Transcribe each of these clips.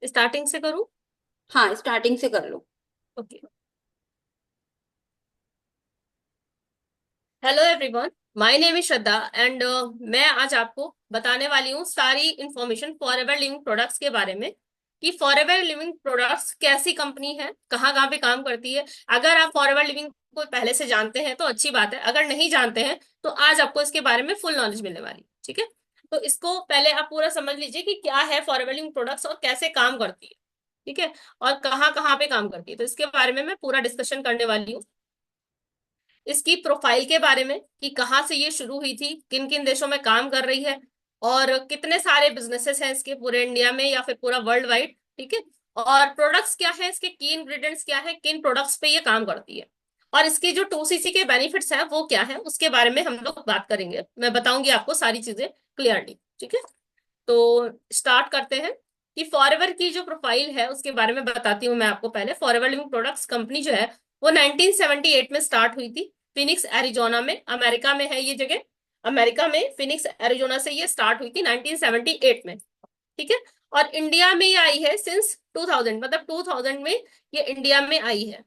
Starting से करूं? हाँ, स्टार्टिंग से कर लो। Okay. Hello everyone, my name is Shraddha and मैं आज आपको बताने वाली हूँ सारी इंफॉर्मेशन फॉरएवर लिविंग प्रोडक्ट्स के बारे में कि फॉरएवर लिविंग प्रोडक्ट्स कैसी कंपनी है, कहाँ कहाँ पे काम करती है। अगर आप फॉरएवर लिविंग को पहले से जानते हैं तो अच्छी बात है, अगर नहीं जानते हैं तो आज आपको इसके बारे में फुल नॉलेज मिलने वाली है। ठीक है, तो इसको पहले आप पूरा समझ लीजिए कि क्या है फॉरएवर लिविंग प्रोडक्ट्स और कैसे काम करती है। ठीक है, और कहाँ कहाँ पे काम करती है, तो इसके बारे में मैं पूरा डिस्कशन करने वाली हूँ। इसकी प्रोफाइल के बारे में कि कहाँ से ये शुरू हुई थी, किन किन देशों में काम कर रही है, और कितने सारे बिजनेसेस हैं इसके पूरे इंडिया में या फिर पूरा वर्ल्ड वाइड। ठीक है, और प्रोडक्ट्स क्या है, इसके की इंग्रेडिएंट्स क्या है, किन प्रोडक्ट्स पे ये काम करती है, और इसके जो 2cc के बेनिफिट्स हैं वो क्या है, उसके बारे में हम लोग बात करेंगे। मैं बताऊंगी आपको सारी चीजें क्लियरली। ठीक है, तो स्टार्ट करते हैं कि फॉरएवर की जो प्रोफाइल है उसके बारे में बताती हूँ मैं आपको। पहले फॉरएवर लिविंग प्रोडक्ट्स कंपनी जो है वो 1978 में स्टार्ट हुई थी, फिनिक्स एरिजोना में, अमेरिका में है ये जगह। अमेरिका में फिनिक्स एरिजोना से ये स्टार्ट हुई थी 1978 में। ठीक है, और इंडिया में ये आई है सिंस 2000, मतलब 2000 में ये इंडिया में आई है।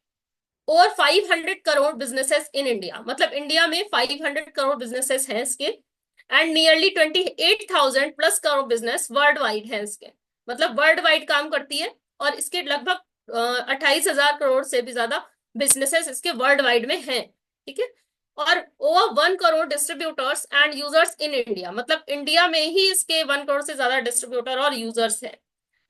और 500 करोड़ बिजनेसेस इन इंडिया, मतलब इंडिया में 500 करोड़ बिजनेसेस हैं इसके। And nearly 28,000 plus crore business world wide है इसके, मतलब वर्ल्ड वाइड काम करती है। और इसके लगभग 28,000 करोड़ से भी ज्यादा बिजनेसेस इसके वर्ल्ड वाइड में हैं। ठीक है, और over 1 crore distributors and users in India, मतलब इंडिया में ही इसके 1 करोड़ से ज्यादा डिस्ट्रीब्यूटर और यूजर्स हैं।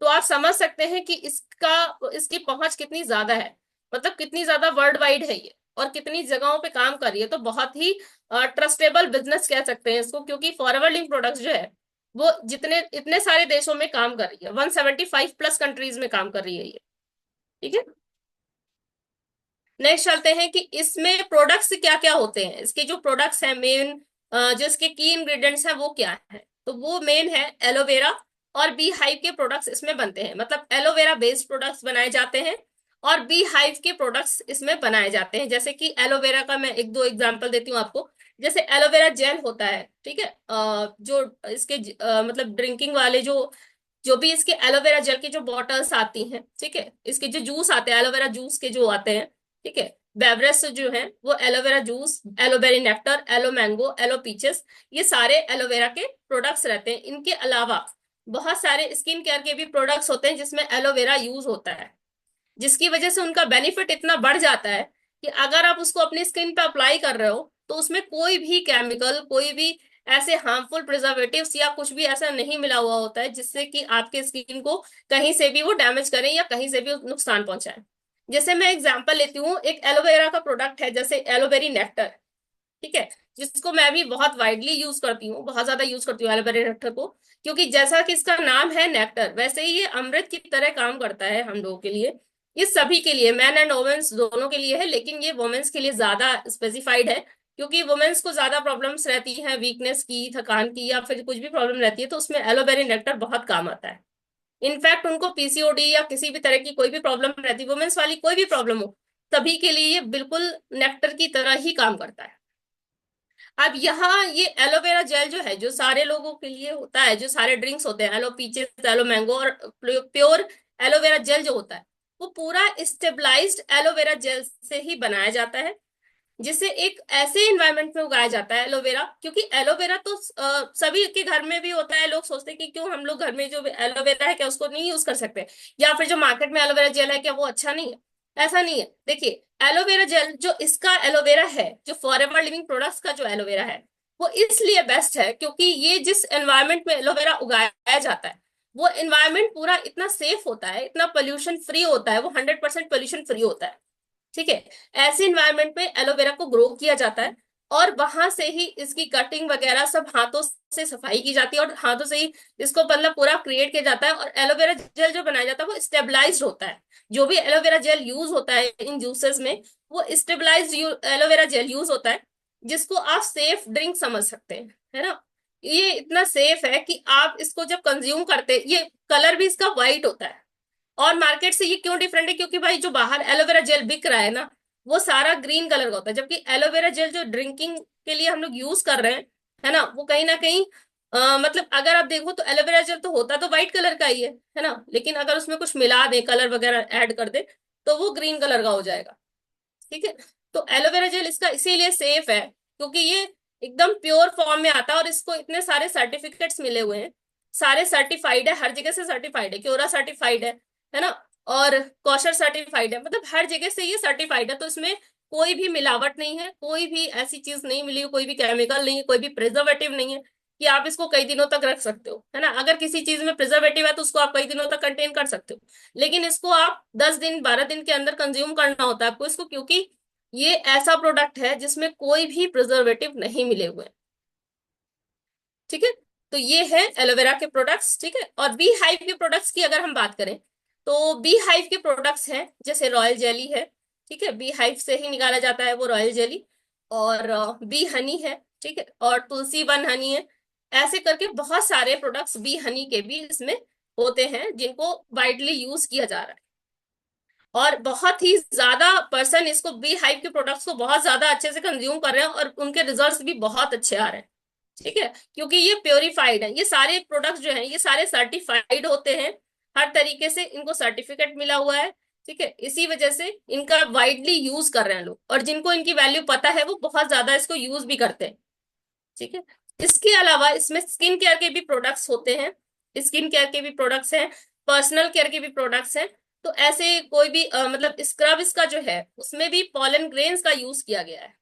तो आप समझ सकते हैं कि इसकी पहुंच कितनी ज्यादा है, मतलब कितनी ज्यादा वर्ल्ड वाइड है ये, और कितनी जगहों पे काम कर रही है। तो बहुत ही ट्रस्टेबल बिजनेस कह सकते हैं इसको, क्योंकि फॉरएवर लिंक प्रोडक्ट्स जो है वो जितने इतने सारे देशों में काम कर रही है, 175 प्लस कंट्रीज में काम कर रही है ये। ठीक है, नेक्स्ट चलते हैं कि इसमें प्रोडक्ट्स क्या क्या होते हैं। इसके जो प्रोडक्ट्स हैं मेन, जो इसके की इंग्रेडिएंट्स हैं वो क्या है, तो वो मेन है एलोवेरा और बी हाइव के प्रोडक्ट्स इसमें बनते हैं, मतलब एलोवेरा बेस्ड प्रोडक्ट्स बनाए जाते हैं और बी हाइव के प्रोडक्ट्स इसमें बनाए जाते हैं। जैसे कि एलोवेरा का मैं एक दो एग्जांपल देती हूँ आपको। जैसे एलोवेरा जेल होता है, ठीक है, जो इसके मतलब ड्रिंकिंग वाले जो जो भी इसके एलोवेरा जेल की जो बॉटल्स आती हैं, ठीक है, इसके जो जूस आते हैं एलोवेरा जूस के जो आते हैं, ठीक है, बेवरेज जो है वो aloe vera juice, aloe vera nectar, aloe mango, aloe peaches, ये सारे एलोवेरा के प्रोडक्ट्स रहते हैं। इनके अलावा बहुत सारे स्किन केयर के भी प्रोडक्ट्स होते हैं जिसमें एलोवेरा यूज होता है, जिसकी वजह से उनका बेनिफिट इतना बढ़ जाता है कि अगर आप उसको अपनी स्किन पे अप्लाई कर रहे हो तो उसमें कोई भी केमिकल, कोई भी ऐसे हार्मफुल प्रिजर्वेटिव्स या कुछ भी ऐसा नहीं मिला हुआ होता है जिससे कि आपके स्किन को कहीं से भी वो डैमेज करें या कहीं से भी नुकसान पहुंचाए। जैसे मैं एग्जांपल लेती हूँ, एक एलोवेरा का प्रोडक्ट है जैसे एलोवेरी नेक्टर। ठीक है, जिसको मैं भी बहुत वाइडली यूज करती हूँ, बहुत ज्यादा यूज करती हूँ एलोवेरा नेक्टर को, क्योंकि जैसा कि इसका नाम है नेक्टर, वैसे ही ये अमृत की तरह काम करता है हम लोगों के लिए। ये सभी के लिए, मैन एंड वुमेन्स दोनों के लिए है, लेकिन ये वुमेन्स के लिए ज्यादा स्पेसिफाइड है, क्योंकि वुमेन्स को ज्यादा प्रॉब्लम्स रहती हैं, वीकनेस की, थकान की, या फिर कुछ भी प्रॉब्लम रहती है तो उसमें एलोवेरा नेक्टर बहुत काम आता है। इनफैक्ट उनको पीसीओडी या किसी भी तरह की कोई भी प्रॉब्लम रहती है, वुमेन्स वाली कोई भी प्रॉब्लम हो, सभी के लिए ये बिल्कुल नेक्टर की तरह ही काम करता है। अब यहाँ ये एलोवेरा जेल जो है, जो सारे लोगों के लिए होता है, जो सारे ड्रिंक्स होते हैं, एलो पीचेस, एलो मैंगो और प्योर एलोवेरा जेल जो होता है, वो पूरा स्टेबलाइज्ड एलोवेरा जेल से ही बनाया जाता है, जिसे एक ऐसे इन्वायरमेंट में उगाया जाता है एलोवेरा। क्योंकि एलोवेरा तो सभी के घर में भी होता है, लोग सोचते हैं कि क्यों हम लोग घर में जो एलोवेरा है क्या उसको नहीं यूज कर सकते, या फिर जो मार्केट में एलोवेरा जेल है क्या वो अच्छा नहीं है। ऐसा नहीं है, देखिए, एलोवेरा जेल जो इसका एलोवेरा है, जो फॉरएवर लिविंग प्रोडक्ट्स का जो एलोवेरा है, वो इसलिए बेस्ट है क्योंकि ये जिस एनवायरमेंट में एलोवेरा उगाया जाता है वो एनवायरमेंट पूरा इतना सेफ होता है, इतना पोल्यूशन फ्री होता है, वो 100% पोल्यूशन फ्री होता है। ठीक है, ऐसे इन्वायरमेंट में एलोवेरा को ग्रो किया जाता है, और वहां से ही इसकी कटिंग वगैरह सब हाथों से सफाई की जाती है, और हाथों से ही इसको मतलब पूरा क्रिएट किया जाता है, और एलोवेरा जेल जो बनाया जाता है वो स्टेबलाइज्ड होता है। जो भी एलोवेरा जेल यूज होता है इन जूसेस में, वो स्टेबलाइज्ड एलोवेरा जेल यूज होता है, जिसको आप सेफ ड्रिंक समझ सकते हैं, है ना। ये इतना सेफ है कि आप इसको जब कंज्यूम करते, ये कलर भी इसका व्हाइट होता है। और मार्केट से ये क्यों डिफरेंट है, क्योंकि भाई जो बाहर एलोवेरा जेल बिक रहा है ना, वो सारा ग्रीन कलर का होता है, जबकि एलोवेरा जेल जो ड्रिंकिंग के लिए हम लोग यूज कर रहे हैं, है ना, वो कहीं ना कहीं मतलब अगर आप देखो तो एलोवेरा जेल तो होता तो व्हाइट कलर का ही है ना, लेकिन अगर उसमें कुछ मिला दे, कलर वगैरह ऐड कर दे, तो वो ग्रीन कलर का हो जाएगा। ठीक है। तो एलोवेरा जेल इसका इसीलिए सेफ है क्योंकि ये एकदम प्योर फॉर्म में आता है, और इसको इतने सारे सर्टिफिकेट्स मिले हुए हैं। सारे सर्टिफाइड है, हर जगह से सर्टिफाइड है, क्योरा सर्टिफाइड है ना, और कॉशर सर्टिफाइड है, मतलब हर जगह से ये सर्टिफाइड है। तो इसमें कोई भी मिलावट नहीं है, कोई भी ऐसी चीज नहीं मिली, कोई भी केमिकल नहीं है, कोई भी प्रिजर्वेटिव नहीं है कि आप इसको कई दिनों तक रख सकते हो, है ना। अगर किसी चीज में प्रिजर्वेटिव है तो उसको आप कई दिनों तक कंटेन कर सकते हो, लेकिन इसको आप 10 दिन 12 दिन के अंदर कंज्यूम करना होता है आपको इसको, क्योंकि ये ऐसा प्रोडक्ट है जिसमें कोई भी प्रिजर्वेटिव नहीं मिले हुए हैं। ठीक है। तो ये है एलोवेरा के प्रोडक्ट्स। ठीक है। और बी हाइव के प्रोडक्ट्स की अगर हम बात करें, तो बी हाइव के प्रोडक्ट्स हैं जैसे रॉयल जेली है। ठीक है, बी हाइव से ही निकाला जाता है वो रॉयल जेली। और बी हनी है। ठीक है, और तुलसी वन हनी है। ऐसे करके बहुत सारे प्रोडक्ट्स बी हनी के भी इसमें होते हैं जिनको वाइडली यूज किया जा रहा है। और बहुत ही ज्यादा पर्सन इसको बी हाइव के प्रोडक्ट्स को बहुत ज्यादा अच्छे से कंज्यूम कर रहे हैं, और उनके रिजल्ट्स भी बहुत अच्छे आ रहे हैं। ठीक है, क्योंकि ये प्योरीफाइड है, ये सारे प्रोडक्ट्स जो हैं ये सारे सर्टिफाइड होते हैं, हर तरीके से इनको सर्टिफिकेट मिला हुआ है। ठीक है, इसी वजह से इनका वाइडली यूज कर रहे हैं लोग, और जिनको इनकी वैल्यू पता है वो बहुत ज्यादा इसको यूज भी करते हैं। ठीक है। इसके अलावा इसमें स्किन केयर के भी प्रोडक्ट्स होते हैं, स्किन केयर के भी प्रोडक्ट्स हैं, पर्सनल केयर के भी प्रोडक्ट्स हैं। तो ऐसे कोई भी मतलब स्क्रब इसका जो है उसमें भी पॉलन ग्रेन्स का यूज किया गया है।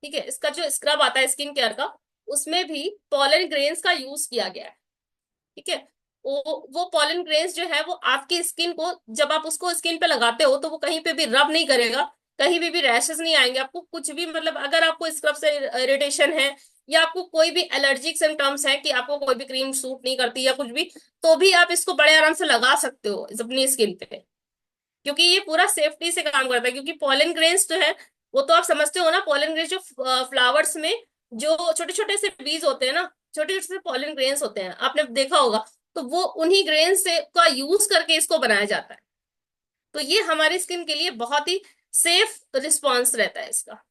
ठीक है, इसका जो स्क्रब आता है स्किन केयर का, उसमें भी पॉलन ग्रेन्स का यूज किया गया है। ठीक है। वो पॉलन ग्रेन्स जो है वो आपकी स्किन को, जब आप उसको स्किन पे लगाते हो तो वो कहीं पे भी रब नहीं करेगा, कहीं भी रैशेस नहीं आएंगे आपको कुछ भी। मतलब अगर आपको स्क्रब से इरिटेशन है, या आपको कोई भी एलर्जिक सिम्टम्स है कि आपको कोई भी क्रीम सूट नहीं करती या कुछ भी, तो भी आप इसको बड़े आराम से लगा सकते हो अपनी स्किन पे, क्योंकि ये पूरा सेफ्टी से काम करता है। क्योंकि पॉलन ग्रेन्स जो है, वो तो आप समझते हो ना, पॉलन ग्रेन्स जो फ्लावर्स में जो छोटे छोटे से बीज होते हैं ना, छोटे छोटे से पॉलन ग्रेन्स होते हैं, आपने देखा होगा। तो वो उन्हीं ग्रेन से का यूज करके इसको बनाया जाता है। तो ये हमारी स्किन के लिए बहुत ही सेफ रिस्पॉन्स रहता है इसका।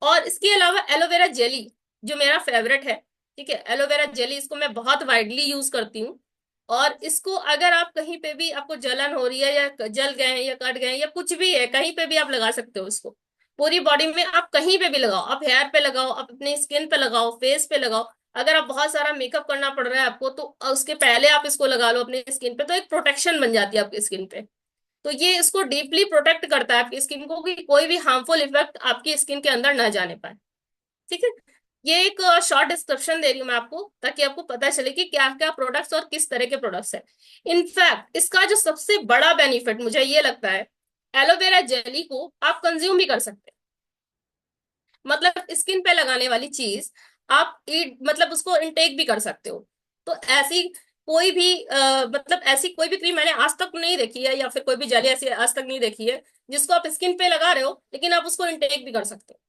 और इसके अलावा एलोवेरा जेली जो मेरा फेवरेट है। ठीक है, एलोवेरा जेली इसको मैं बहुत वाइडली यूज करती हूँ। और इसको अगर आप कहीं पे भी आपको जलन हो रही है, या जल गए हैं या कट गए हैं या कुछ भी है, कहीं पे भी आप लगा सकते हो इसको। पूरी बॉडी में आप कहीं पे भी लगाओ, आप हेयर पे लगाओ, आप अपनी स्किन पे लगाओ, फेस पे लगाओ। अगर आप बहुत सारा मेकअप करना पड़ रहा है आपको, तो उसके पहले आप इसको लगा लो अपनी स्किन पे, तो एक प्रोटेक्शन बन जाती है आपकी स्किन पे। तो ये इसको डीपली प्रोटेक्ट करता है आपकी स्किन को कि कोई भी हार्मफुल इफेक्ट आपकी स्किन के अंदर ना जाने पाए। ठीक है। ये एक शॉर्ट डिस्क्रिप्शन दे रही हूँ मैं आपको, ताकि आपको पता चले कि क्या क्या प्रोडक्ट्स और किस तरह के प्रोडक्ट्स है। इनफैक्ट इसका जो सबसे बड़ा बेनिफिट मुझे ये लगता है, एलोवेरा जेली को आप कंज्यूम भी कर सकते हैं। मतलब स्किन पे लगाने वाली चीज आप मतलब उसको इनटेक भी कर सकते हो। तो ऐसी कोई भी मतलब ऐसी कोई भी क्रीम मैंने आज तक नहीं देखी है, या फिर कोई भी जेली ऐसी आज तक नहीं देखी है जिसको आप स्किन पे लगा रहे हो लेकिन आप उसको इनटेक भी कर सकते हो।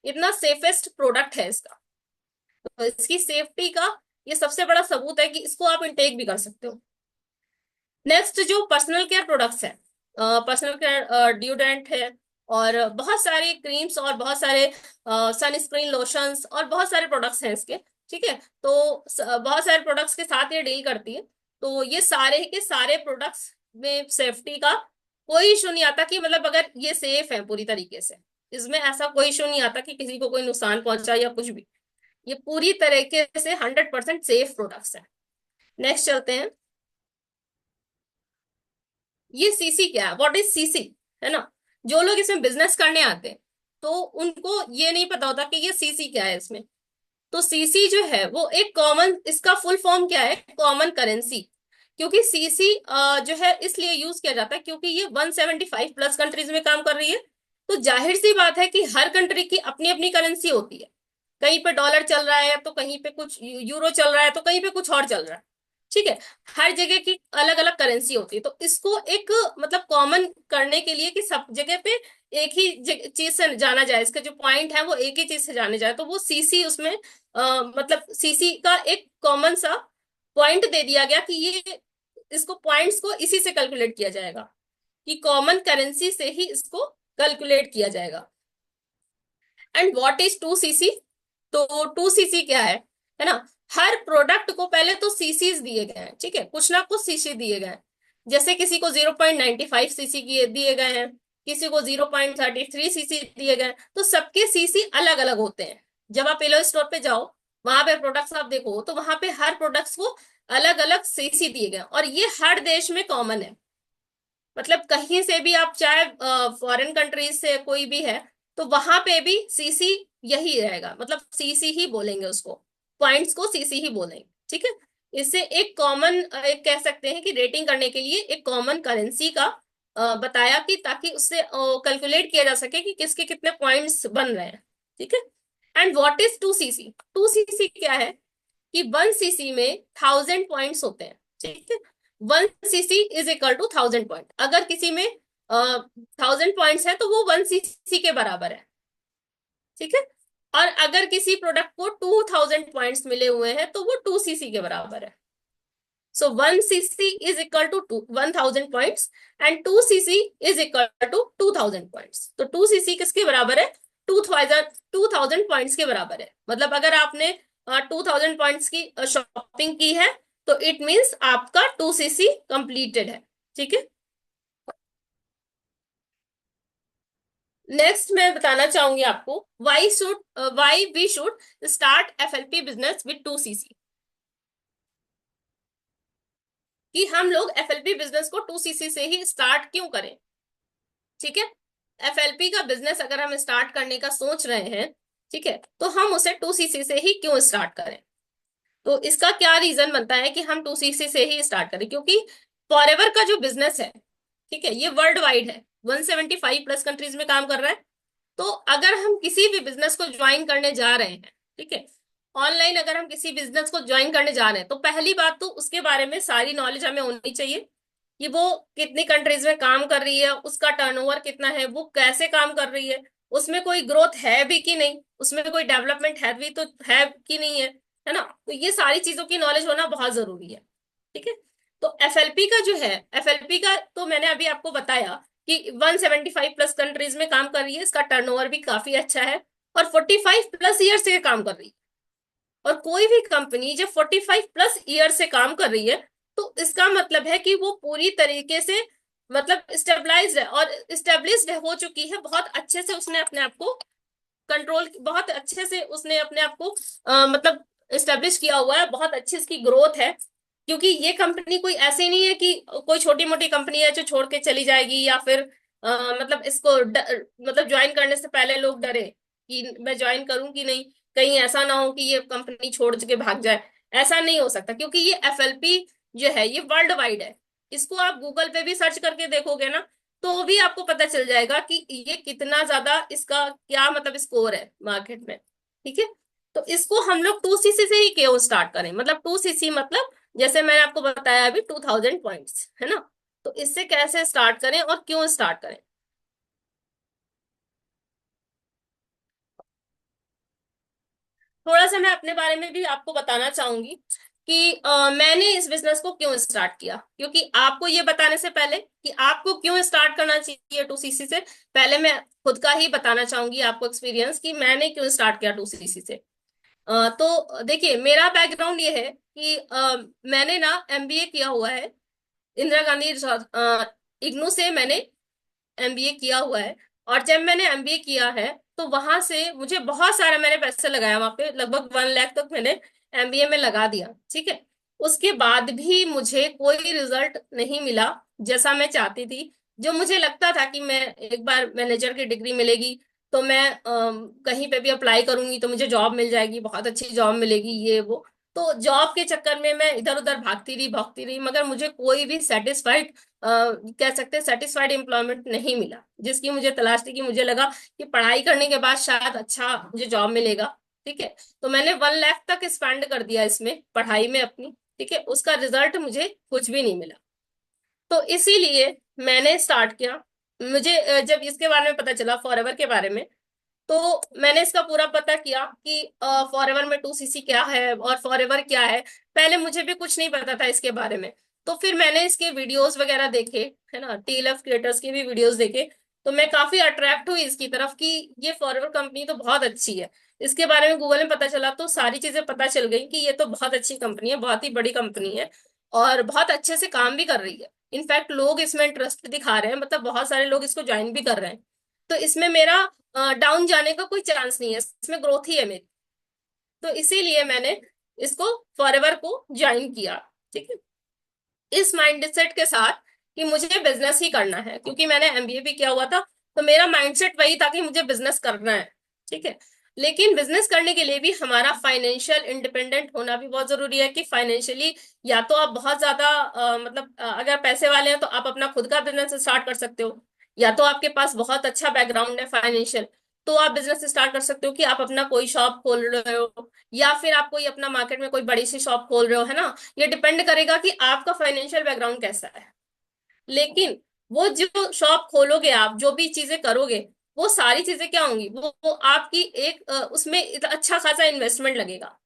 इतना सेफेस्ट प्रोडक्ट है इसका। तो इसकी सेफ्टी का ये सबसे बड़ा सबूत है कि इसको आप इनटेक भी कर सकते हो। नेक्स्ट जो पर्सनल केयर प्रोडक्ट्स है, पर्सनल केयर डिओड्रेंट है, और बहुत सारे क्रीम्स और बहुत सारे सनस्क्रीन लोशंस और बहुत सारे प्रोडक्ट्स हैं इसके। ठीक है। तो बहुत सारे प्रोडक्ट्स के साथ ये डील करती है। तो ये सारे के सारे प्रोडक्ट्स में सेफ्टी का कोई इशू नहीं आता, कि मतलब अगर ये सेफ है पूरी तरीके से, इसमें ऐसा कोई इशू नहीं आता कि किसी को कोई नुकसान पहुंचा या कुछ भी। ये पूरी तरीके से 100% सेफ प्रोडक्ट्स है। नेक्स्ट चलते हैं। ये सीसी क्या है, व्हाट इज सीसी, है ना। जो लोग इसमें बिजनेस करने आते हैं तो उनको ये नहीं पता होता कि ये सीसी क्या है इसमें। तो सीसी जो है वो एक कॉमन, इसका फुल फॉर्म क्या है, कॉमन करेंसी। क्योंकि सीसी जो है इसलिए यूज किया जाता है क्योंकि ये 175 प्लस कंट्रीज में काम कर रही है। तो जाहिर सी बात है कि हर कंट्री की अपनी अपनी करेंसी होती है। कहीं पे डॉलर चल रहा है तो कहीं पे कुछ यूरो चल रहा है तो कहीं पे कुछ और चल रहा है। ठीक है। हर जगह की अलग अलग करेंसी होती है, तो इसको एक मतलब कॉमन करने के लिए कि सब जगह पे एक ही चीज से जाना जाए, इसका जो पॉइंट है वो एक ही चीज से जाने जाए, तो वो सीसी उसमें मतलब सीसी का एक कॉमन सा पॉइंट दे दिया गया कि ये इसको पॉइंट्स को इसी से कैलकुलेट किया जाएगा, कि कॉमन करेंसी से ही इसको कैलकुलेट किया जाएगा। And what is 2cc? तो 2cc क्या है ना। हर प्रोडक्ट को पहले तो सीसीज दिए गए हैं, ठीक है, कुछ ना कुछ सीसी दिए गए हैं। जैसे किसी को 0.95 सीसी की दिए गए हैं, किसी को 0.33 सीसी दिए गए हैं, तो सबके सीसी अलग अलग होते हैं। जब आप एलो स्टोर पे जाओ, वहां पे प्रोडक्ट्स आप देखो, तो वहां पे हर प्रोडक्ट्स को अलग अलग सीसी दिए गए हैं, और ये हर देश में कॉमन है। मतलब कहीं से भी आप, चाहे फॉरेन कंट्रीज से कोई भी है, तो वहां पे भी सीसी यही रहेगा, मतलब सीसी ही बोलेंगे उसको, पॉइंट्स को सीसी ही बोलेंगे, ठीक है। इससे एक कॉमन, एक कह सकते हैं कि रेटिंग करने के लिए एक कॉमन करेंसी का बताया, कि ताकि उससे कैलकुलेट किया जा सके कि किसके कितने पॉइंट्स बन रहे हैं, ठीक है। And what is 2 CC? 2 CC क्या है कि 1 सीसी में 1000 पॉइंट्स होते हैं, ठीक है। 1 CC is equal to 1000 point. अगर किसी में 1000 पॉइंट्स है तो वो 1 सीसी के बराबर है, ठीक है। और अगर किसी प्रोडक्ट को 2000 पॉइंट्स मिले हुए हैं तो वो 2 सीसी के बराबर है। So 1 CC is equal to 1000 points, and 2 CC is equal to 2000 points. तो 2 सीसी किसके बराबर है? 2000 पॉइंट्स के बराबर है। मतलब अगर आपने 2000 पॉइंट्स की शॉपिंग की है, तो इट मीन्स आपका 2 सीसी कंप्लीटेड है, ठीक है। नेक्स्ट मैं बताना चाहूंगी आपको, why we should start FLP business with 2 CC. कि हम लोग एफएलपी बिजनेस को 2 सीसी से ही स्टार्ट क्यों करें, ठीक है। एफएलपी का बिजनेस अगर हम स्टार्ट करने का सोच रहे हैं, ठीक है, तो हम उसे 2 सीसी से ही क्यों स्टार्ट करें? तो इसका क्या रीजन बनता है कि हम 2 सीसी से ही स्टार्ट करें? क्योंकि फॉरएवर का जो बिजनेस है, ठीक है, ये वर्ल्ड वाइड है, 175+ कंट्रीज में काम कर रहा है। तो अगर हम किसी भी बिजनेस को ज्वाइन करने जा रहे हैं, ठीक है, ऑनलाइन अगर हम किसी बिजनेस को ज्वाइन करने जा रहे हैं, तो पहली बात तो उसके बारे में सारी नॉलेज हमें होनी चाहिए, कि वो कितनी कंट्रीज में काम कर रही है, उसका टर्नओवर कितना है, वो कैसे काम कर रही है, उसमें कोई ग्रोथ है भी कि नहीं, उसमें कोई डेवलपमेंट है भी तो है कि नहीं है ना। तो ये सारी चीजों की नॉलेज होना बहुत जरूरी है, ठीक है। तो एफएलपी का जो है, एफएलपी का तो मैंने अभी आपको बताया कि 175+ कंट्रीज में काम कर रही है, इसका टर्नओवर भी काफी अच्छा है, और 45+ ईयर से काम कर रही है। और कोई भी कंपनी जब 45+ ईयर से काम कर रही है, तो इसका मतलब है कि वो पूरी तरीके से, मतलब स्टेबलाइज्ड है और स्टेब्लिश्ड हो चुकी है, बहुत अच्छे से उसने अपने आप को कंट्रोल, बहुत अच्छे से उसने अपने आप को मतलब स्टेब्लिश किया हुआ है, बहुत अच्छी इसकी ग्रोथ है। क्योंकि ये कंपनी कोई ऐसी नहीं है कि कोई छोटी मोटी कंपनी है जो छोड़ के चली जाएगी, या फिर मतलब इसको मतलब ज्वाइन करने से पहले लोग डरे कि मैं ज्वाइन करूं कि नहीं, कहीं ऐसा ना हो कि ये कंपनी छोड़ के भाग जाए। ऐसा नहीं हो सकता, क्योंकि ये एफएलपी जो है ये वर्ल्ड वाइड है। इसको आप गूगल पे भी सर्च करके देखोगे ना, तो भी आपको पता चल जाएगा कि ये कितना ज्यादा, इसका क्या मतलब स्कोर है मार्केट में, ठीक है। तो इसको हम लोग 2 सीसी से ही क्यों स्टार्ट करें? मतलब 2 सीसी मतलब, जैसे मैंने आपको बताया अभी, 2000 पॉइंट्स है ना। तो इससे कैसे स्टार्ट करें और क्यों स्टार्ट करें? थोड़ा सा मैं अपने बारे में भी आपको बताना चाहूंगी कि मैंने इस बिजनेस को क्यों स्टार्ट किया। क्योंकि आपको ये बताने से पहले कि आपको क्यों स्टार्ट करना चाहिए 2 सीसी से, पहले मैं खुद का ही बताना चाहूंगी आपको एक्सपीरियंस, कि मैंने क्यों स्टार्ट किया 2 सीसी से। तो देखिए, मेरा बैकग्राउंड ये है कि मैंने ना एमबीए किया हुआ है, इंदिरा गांधी इग्नू से मैंने एमबीए किया हुआ है। और जब मैंने एमबीए किया है, तो वहां से मुझे बहुत सारा, मैंने पैसे लगाया वहां पे, लगभग 1 लाख तक मैंने एमबीए में लगा दिया, ठीक है। उसके बाद भी मुझे कोई रिजल्ट नहीं मिला जैसा मैं चाहती थी। जो मुझे लगता था कि मैं एक बार मैनेजर की डिग्री मिलेगी, तो मैं कहीं पे भी अप्लाई करूंगी तो मुझे जॉब मिल जाएगी, बहुत अच्छी जॉब मिलेगी, ये वो। तो जॉब के चक्कर में मैं इधर उधर भागती रही, मगर मुझे कोई भी सेटिस्फाइड, कह सकते हैं सेटिस्फाइड एम्प्लॉयमेंट नहीं मिला, जिसकी मुझे तलाश थी। कि मुझे लगा कि पढ़ाई करने के बाद शायद अच्छा मुझे जॉब मिलेगा, ठीक है। तो मैंने 1 लाख तक स्पेंड कर दिया इसमें, पढ़ाई में अपनी, ठीक है। उसका रिजल्ट मुझे कुछ भी नहीं मिला। तो इसीलिए मैंने स्टार्ट किया। मुझे जब इसके बारे में पता चला, फॉरएवर के बारे में, तो मैंने इसका पूरा पता किया कि फॉरएवर में 2 सीसी क्या है और फॉरएवर क्या है। पहले मुझे भी कुछ नहीं पता था इसके बारे में। तो फिर मैंने इसके वीडियोस वगैरह देखे, है ना, टीएलएफ क्रिएटर्स के भी वीडियोस देखे। तो मैं काफी अट्रैक्ट हुई इसकी तरफ कि ये फॉरएवर कंपनी तो बहुत अच्छी है। इसके बारे में गूगल में पता चला तो सारी चीजें पता चल गई कि ये तो बहुत अच्छी कंपनी है, बहुत ही बड़ी कंपनी है और बहुत अच्छे से काम भी कर रही है। इनफैक्ट लोग इसमें इंटरेस्ट दिखा रहे हैं, मतलब बहुत सारे लोग इसको ज्वाइन भी कर रहे हैं। तो इसमें मेरा डाउन जाने का कोई चांस नहीं है, इसमें ग्रोथ ही है मेरी। तो इसीलिए मैंने इसको फॉरएवर को ज्वाइन किया। ठीक है, इस माइंडसेट के साथ कि मुझे बिजनेस ही करना है, क्योंकि मैंने एमबीए भी किया हुआ था। तो मेरा माइंडसेट वही था कि मुझे बिजनेस करना है। ठीक है, लेकिन बिजनेस करने के लिए भी हमारा फाइनेंशियल इंडिपेंडेंट होना भी बहुत जरूरी है, कि फाइनेंशियली या तो आप बहुत ज्यादा मतलब अगर पैसे वाले हैं तो आप अपना खुद का बिजनेस स्टार्ट कर सकते हो, या तो आपके पास बहुत अच्छा बैकग्राउंड है फाइनेंशियल, तो आप बिजनेस स्टार्ट कर सकते हो कि आप अपना कोई शॉप खोल रहे हो, या फिर आप कोई अपना मार्केट में कोई बड़ी सी शॉप खोल रहे हो, है ना। ये डिपेंड करेगा कि आपका फाइनेंशियल बैकग्राउंड कैसा है। लेकिन वो जो शॉप खोलोगे, आप जो भी चीजें करोगे, वो सारी चीजें क्या होंगी, वो आपकी एक उसमें अच्छा खासा इन्वेस्टमेंट लगेगा।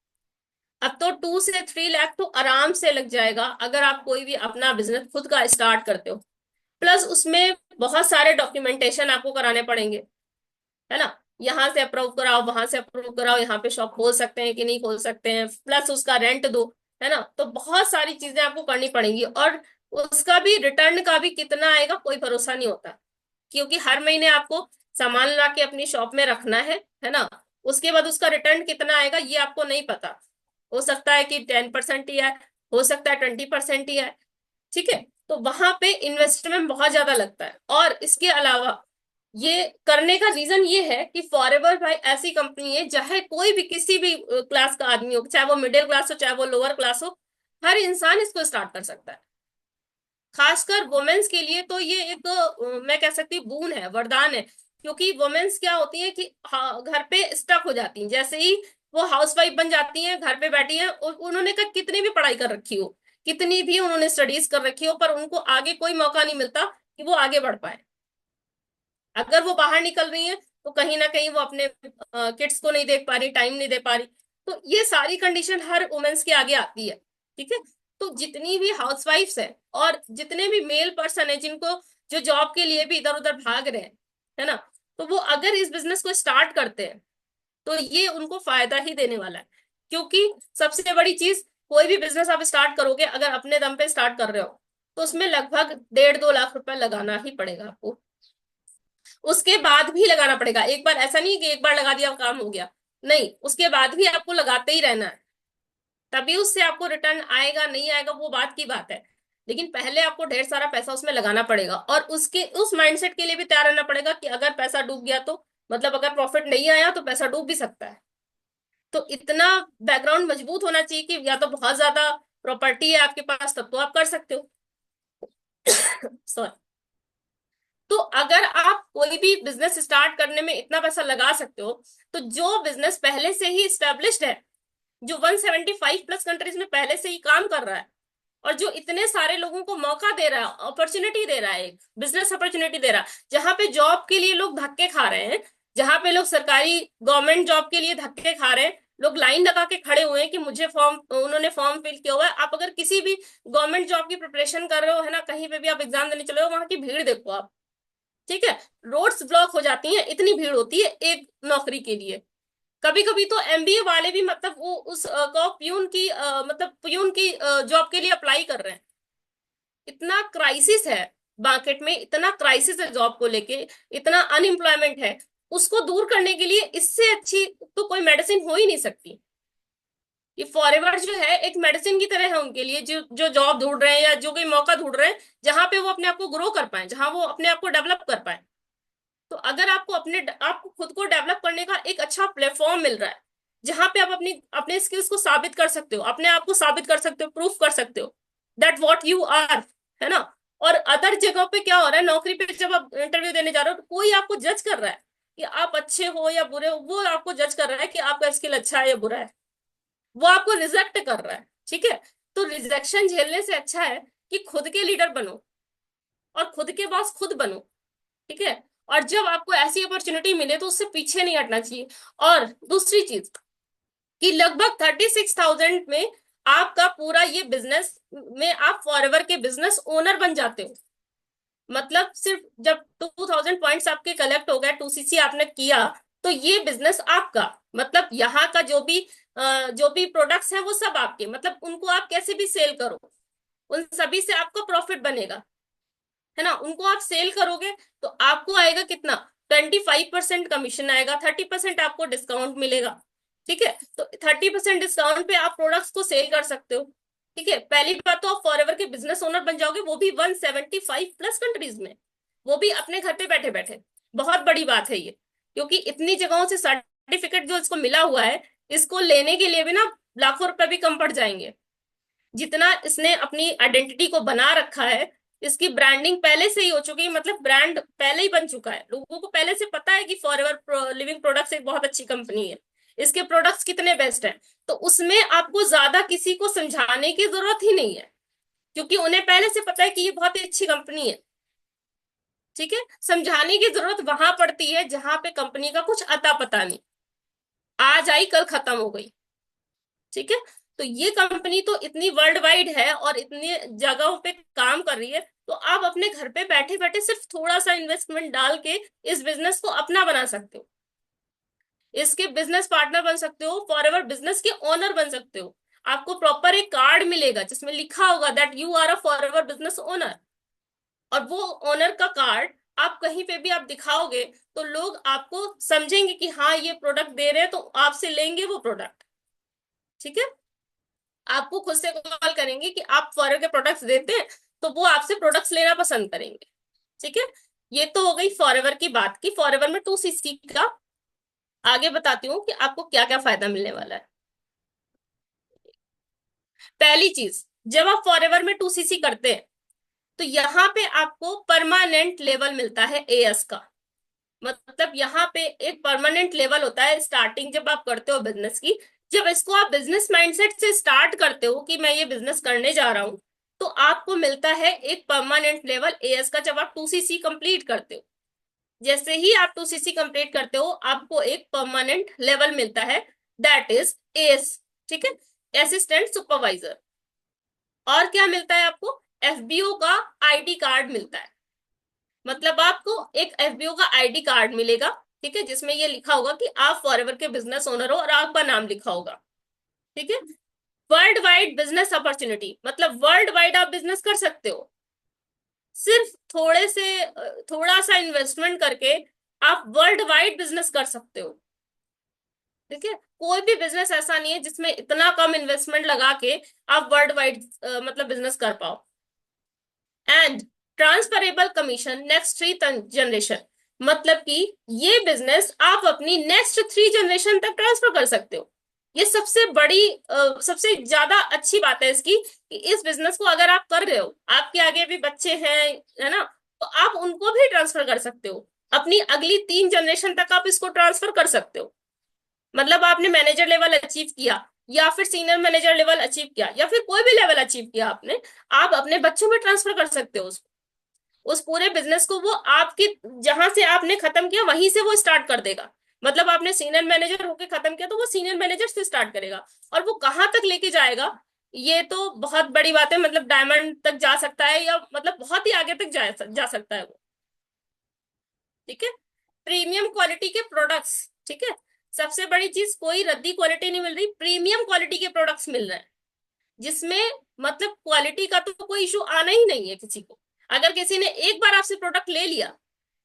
अब तो 2 से 3 लाख तो आराम से लग जाएगा अगर आप कोई भी अपना बिजनेस खुद का स्टार्ट करते हो। प्लस उसमें बहुत सारे डॉक्यूमेंटेशन आपको कराने पड़ेंगे, है ना। यहाँ से अप्रूव कराओ, वहां से अप्रूव कराओ, यहाँ पे शॉप खोल सकते हैं कि नहीं खोल सकते हैं, प्लस उसका रेंट दो, है ना। तो बहुत सारी चीजें आपको करनी पड़ेंगी, और उसका भी रिटर्न का भी कितना आएगा कोई भरोसा नहीं होता, क्योंकि हर महीने आपको सामान ला के अपनी शॉप में रखना है ना। उसके बाद उसका रिटर्न कितना आएगा ये आपको नहीं पता। हो सकता है कि 10% ही आए, हो सकता है 20% ही आए। ठीक है, तो वहां पे इन्वेस्टमेंट बहुत ज्यादा लगता है। और इसके अलावा ये करने का रीजन ये है कि फॉरएवर भाई ऐसी कंपनी है, चाहे कोई भी किसी भी क्लास का आदमी हो, चाहे वो मिडिल क्लास हो चाहे वो लोअर क्लास हो, हर इंसान इसको स्टार्ट कर सकता है। खासकर वुमेन्स के लिए तो ये एक मैं कह सकती हूँ बून है, वरदान है। क्योंकि वुमेन्स क्या होती है कि हाँ, घर पे स्टक हो जाती हैं, जैसे ही वो हाउसवाइफ बन जाती हैं, घर पे बैठी हैं, और उन्होंने का कितनी भी पढ़ाई कर रखी हो, कितनी भी उन्होंने स्टडीज कर रखी हो, पर उनको आगे कोई मौका नहीं मिलता कि वो आगे बढ़ पाए। अगर वो बाहर निकल रही है तो कहीं ना कहीं वो अपने किड्स को नहीं देख पा रही, टाइम नहीं दे पा रही। तो ये सारी कंडीशन हर वुमेन्स के आगे आती है। ठीक है, तो जितनी भी हाउसवाइफ्स है और जितने भी मेल पर्सन है जिनको जो जॉब के लिए भी इधर उधर भाग रहे हैं, है ना, तो वो अगर इस बिजनेस को स्टार्ट करते हैं तो ये उनको फायदा ही देने वाला है। क्योंकि सबसे बड़ी चीज, कोई भी बिजनेस आप स्टार्ट करोगे अगर अपने दम पे स्टार्ट कर रहे हो, तो उसमें लगभग 1.5-2 लाख रुपए लगाना ही पड़ेगा आपको। उसके बाद भी लगाना पड़ेगा, एक बार ऐसा नहीं कि एक बार लगा दिया काम हो गया। नहीं, उसके बाद भी आपको लगाते ही रहना है। तभी उससे आपको रिटर्न आएगा नहीं आएगा वो बात की बात है। लेकिन पहले आपको ढेर सारा पैसा उसमें लगाना पड़ेगा, और उसके उस माइंडसेट के लिए भी तैयार रहना पड़ेगा कि अगर पैसा डूब गया तो, मतलब अगर प्रॉफिट नहीं आया तो पैसा डूब भी सकता है। तो इतना बैकग्राउंड मजबूत होना चाहिए कि या तो बहुत ज्यादा प्रॉपर्टी है आपके पास तब तो आप कर सकते हो। सॉरी। तो अगर आप कोई भी बिजनेस स्टार्ट करने में इतना पैसा लगा सकते हो, तो जो बिजनेस पहले से ही स्टेब्लिश्ड है, जो 175 प्लस कंट्रीज में पहले से ही काम कर रहा है, और जो इतने सारे लोगों को मौका दे रहा है, अपॉर्चुनिटी दे रहा है, एक बिजनेस अपॉर्चुनिटी दे रहा है, जहां पे जॉब के लिए लोग धक्के खा रहे हैं, जहां पे लोग सरकारी गवर्नमेंट जॉब के लिए धक्के खा रहे हैं, लोग लाइन लगा के खड़े हुए हैं कि मुझे फॉर्म, उन्होंने फॉर्म फिल किया हुआ है। आप अगर किसी भी गवर्नमेंट जॉब की प्रिपरेशन कर रहे हो, है ना, कहीं पे भी आप एग्जाम देने चले हो, वहां की भीड़ देखो आप। ठीक है, रोड्स ब्लॉक हो जाती हैं, इतनी भीड़ होती है एक नौकरी के लिए। कभी कभी तो एमबीए वाले भी मतलब वो उस को प्यून की मतलब प्यून की जॉब के लिए अप्लाई कर रहे हैं। इतना क्राइसिस है मार्केट में, इतना क्राइसिस है जॉब को लेके, इतना अनएम्प्लॉयमेंट है। उसको दूर करने के लिए इससे अच्छी तो कोई मेडिसिन हो ही नहीं सकती। ये फॉरएवर जो है एक मेडिसिन की तरह है उनके लिए, जो जो जॉब ढूंढ रहे हैं या जो कोई मौका ढूंढ रहे हैं, जहां पे वो अपने आप को ग्रो कर पाए, जहां वो अपने आप को डेवलप कर पाए। तो अगर आपको खुद को डेवलप करने का एक अच्छा प्लेटफॉर्म मिल रहा है, जहां पे आप अपनी अपने स्किल्स को साबित कर सकते हो, अपने आप को साबित कर सकते हो, प्रूफ कर सकते हो दैट व्हाट यू आर, है ना। और अदर जगह पे क्या हो रहा है, नौकरी पे जब आप इंटरव्यू देने जा रहे हो तो कोई आपको जज कर रहा है कि आप अच्छे हो या बुरे हो, वो आपको जज कर रहा है कि आपका स्किल अच्छा है या बुरा है, वो आपको रिजेक्ट कर रहा है। ठीक है, तो रिजेक्शन झेलने से अच्छा है कि खुद के लीडर बनो और खुद के बॉस खुद बनो। ठीक है, और जब आपको ऐसी अपॉर्चुनिटी मिले तो उससे पीछे नहीं हटना चाहिए। और दूसरी चीज कि लगभग 36,000 में आपका पूरा ये बिजनेस में आप फॉरएवर के बिजनेस ओनर बन जाते हो। मतलब सिर्फ जब 2,000 पॉइंट्स आपके कलेक्ट हो गए, 2सीसी आपने किया, तो ये बिजनेस आपका, मतलब यहाँ का जो भी प्रोडक्ट्स हैं वो सब आपके, मतलब उनको आप कैसे भी सेल करो, उन सभी से आपको प्रॉफिट बनेगा, है ना। उनको आप सेल करोगे तो आपको आएगा कितना, 25% कमीशन आएगा, 30% आपको डिस्काउंट मिलेगा। ठीक है, तो 30% डिस्काउंट पे आप प्रोडक्ट्स को सेल कर सकते हो। ठीक है, पहली बात तो आप फॉरएवर के बिजनेस ओनर बन जाओगे, वो भी 175 प्लस कंट्रीज में, वो भी अपने घर पे बैठे बैठे। बहुत बड़ी बात है ये, क्योंकि इतनी जगहों से सर्टिफिकेट जो इसको मिला हुआ है, इसको लेने के लिए भी ना लाखों रुपए भी कम पड़ जाएंगे। जितना इसने अपनी आइडेंटिटी को बना रखा है, इसकी ब्रांडिंग पहले से ही हो चुकी है, मतलब ब्रांड पहले ही बन चुका है, लोगों को पहले से पता है कि फॉरएवर लिविंग प्रोडक्ट्स एक बहुत अच्छी कंपनी है, इसके प्रोडक्ट्स कितने बेस्ट हैं। तो उसमें आपको ज्यादा किसी को समझाने की जरूरत ही नहीं है, क्योंकि उन्हें पहले से पता है कि ये बहुत ही अच्छी कंपनी है। ठीक है, समझाने की जरूरत वहां पड़ती है जहां पे कंपनी का कुछ अता पता नहीं, आज आई कल खत्म हो गई। ठीक है, तो ये कंपनी तो इतनी वर्ल्ड वाइड है और इतनी जगहों पे काम कर रही है, तो आप अपने घर पे बैठे बैठे सिर्फ थोड़ा सा इन्वेस्टमेंट डाल के इस बिजनेस को अपना बना सकते हो, इसके बिजनेस पार्टनर बन सकते हो, फॉरएवर बिजनेस के ओनर बन सकते हो। आपको प्रॉपर एक कार्ड मिलेगा जिसमें लिखा होगा that you are a forever business owner, और वो ओनर का कार्ड आप कहीं पे भी आप दिखाओगे तो लोग आपको समझेंगे कि हाँ ये प्रोडक्ट दे रहे हैं, तो आपसे लेंगे वो प्रोडक्ट। ठीक है, आपको खुद से कॉल करेंगे कि आप फॉरन के प्रोडक्ट्स देते हैं, तो वो आपसे प्रोडक्ट्स लेना पसंद करेंगे। ठीक है, ये तो हो गई फॉरएवर की बात की, फॉरएवर में 2cc का। आगे बताती हूँ कि आपको क्या क्या फायदा मिलने वाला है। पहली चीज, जब आप फॉरएवर में 2cc करते हैं तो यहाँ पे आपको परमानेंट लेवल मिलता है एएस का। मतलब यहाँ पे एक परमानेंट लेवल होता है स्टार्टिंग जब आप करते हो बिजनेस की। जब इसको आप बिजनेस माइंडसेट से स्टार्ट करते हो कि मैं ये बिजनेस करने जा रहा हूं, तो आपको मिलता है एक परमानेंट लेवल एएस का जब आप 2cc कंप्लीट करते हो। जैसे ही आप 2cc कंप्लीट करते हो आपको एक परमानेंट लेवल मिलता है, दैट इज एएस। ठीक है, असिस्टेंट सुपरवाइजर। और क्या मिलता है आपको, एफबीओ का आईडी कार्ड मिलता है। मतलब आपको एक एफबीओ का आईडी कार्ड मिलेगा, ठीक है, जिसमें ये लिखा होगा कि आप फॉरएवर के बिजनेस ओनर हो और आपका नाम लिखा होगा। ठीक है, वर्ल्ड वाइड बिजनेस अपॉर्चुनिटी, मतलब वर्ल्ड वाइड आप बिजनेस कर सकते हो, सिर्फ थोड़ा सा इन्वेस्टमेंट करके आप वर्ल्ड वाइड बिजनेस कर सकते हो। ठीक है, कोई भी बिजनेस ऐसा नहीं है जिसमें इतना कम इन्वेस्टमेंट लगा के आप वर्ल्ड वाइड मतलब बिजनेस कर पाओ। And transferable commission next 3 generation, मतलब कि ये बिजनेस आप अपनी नेक्स्ट 3 जनरेशन तक ट्रांसफर कर सकते हो। ये सबसे बड़ी सबसे ज्यादा अच्छी बात है इसकी, कि इस बिजनेस को अगर आप कर रहे हो, आपके आगे भी बच्चे हैं, है ना, तो आप उनको भी ट्रांसफर कर सकते हो, अपनी अगली 3 जनरेशन तक आप इसको ट्रांसफर कर सकते हो। मतलब आपने मैनेजर लेवल अचीव किया, या फिर सीनियर मैनेजर लेवल अचीव किया, या फिर कोई भी लेवल अचीव किया आपने, आप अपने बच्चों में ट्रांसफर कर सकते हो उस पूरे बिजनेस को। वो आपके जहां से आपने खत्म किया वहीं से वो स्टार्ट कर देगा। मतलब आपने सीनियर मैनेजर होके खत्म किया तो वो सीनियर मैनेजर से स्टार्ट करेगा, और वो कहाँ तक लेके जाएगा, ये तो बहुत बड़ी बात है। मतलब डायमंड तक जा सकता है, या मतलब बहुत ही आगे तक जा सकता है वो। ठीक है, प्रीमियम क्वालिटी के प्रोडक्ट्स। ठीक है, सबसे बड़ी चीज, कोई रद्दी क्वालिटी नहीं मिल रही, प्रीमियम क्वालिटी के प्रोडक्ट्स मिल रहे हैं, जिसमें मतलब क्वालिटी का तो कोई इशू आना ही नहीं है किसी को। अगर किसी ने एक बार आपसे प्रोडक्ट ले लिया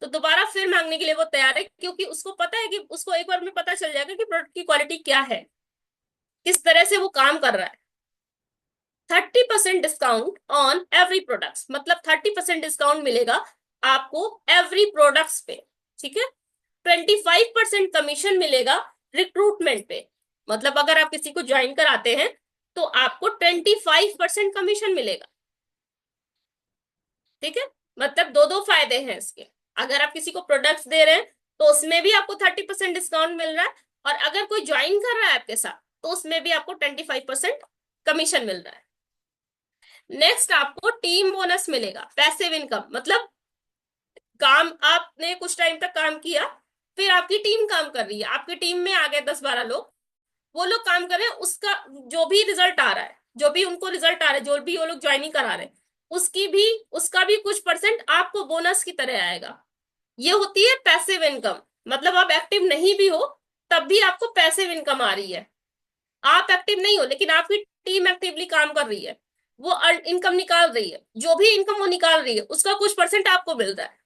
तो दोबारा फिर मांगने के लिए वो तैयार है, क्योंकि उसको पता है कि उसको एक बार में पता चल जाएगा कि प्रोडक्ट की क्वालिटी क्या है, किस तरह से वो काम कर रहा है। 30% डिस्काउंट ऑन एवरी प्रोडक्ट, मतलब 30% डिस्काउंट मिलेगा आपको एवरी प्रोडक्ट्स पे। ठीक है, 25% कमीशन मिलेगा रिक्रूटमेंट पे, मतलब अगर आप किसी को ज्वाइन कराते हैं तो आपको 25% कमीशन मिलेगा। ठीक है, मतलब दो दो फायदे हैं इसके। अगर आप किसी को प्रोडक्ट्स दे रहे हैं तो उसमें भी आपको 30% डिस्काउंट मिल रहा है, और अगर कोई ज्वाइन कर रहा है आपके साथ तो उसमें भी आपको 25% कमीशन मिल रहा है। नेक्स्ट, आपको टीम बोनस मिलेगा, पैसिव इनकम, मतलब काम आपने कुछ टाइम तक काम किया, फिर आपकी टीम काम कर रही है, आपकी टीम में आ गए 10-12 लोग, वो लोग काम कर रहे हैं, उसका जो भी रिजल्ट आ रहा है, जो भी उनको रिजल्ट आ रहा है, जो भी वो लोग ज्वाइनिंग करा रहे हैं, उसका भी कुछ परसेंट आपको बोनस की तरह आएगा। ये होती है पैसिव इनकम, मतलब आप एक्टिव नहीं भी हो तब भी आपको पैसिव इनकम आ रही है। आप एक्टिव नहीं हो लेकिन आपकी टीम एक्टिवली काम कर रही है, वो इनकम निकाल रही है, जो भी इनकम वो निकाल रही है उसका कुछ परसेंट आपको मिलता है।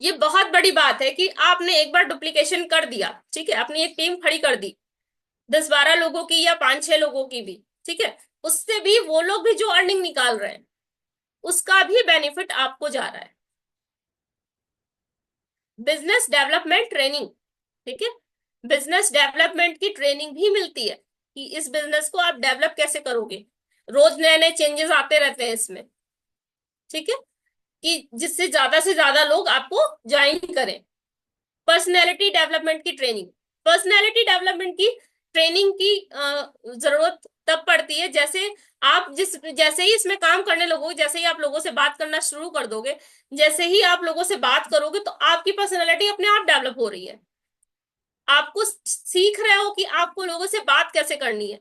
ये बहुत बड़ी बात है कि आपने एक बार डुप्लीकेशन कर दिया, ठीक है, अपनी एक टीम खड़ी कर दी, 10-12 लोगों की या 5-6 लोगों की भी, ठीक है, उससे भी वो लोग भी जो अर्निंग निकाल रहे हैं उसका भी बेनिफिट आपको जा रहा है। बिजनेस डेवलपमेंट ट्रेनिंग, ठीक है, बिजनेस डेवलपमेंट की ट्रेनिंग भी मिलती है कि इस बिजनेस को आप डेवलप कैसे करोगे। रोज नए नए चेंजेस आते रहते हैं इसमें, ठीक है, कि जिससे ज्यादा से ज्यादा लोग आपको ज्वाइन करें। पर्सनैलिटी डेवलपमेंट की ट्रेनिंग, पर्सनैलिटी डेवलपमेंट की ट्रेनिंग की जरूरत तब पड़ती है जैसे आप जैसे ही इसमें काम करने लगोगे, जैसे ही आप लोगों से बात करना शुरू कर दोगे, जैसे ही आप लोगों से बात करोगे तो आपकी पर्सनैलिटी अपने आप डेवलप हो रही है। आपको सीख रहे हो कि आपको लोगों से बात कैसे करनी है।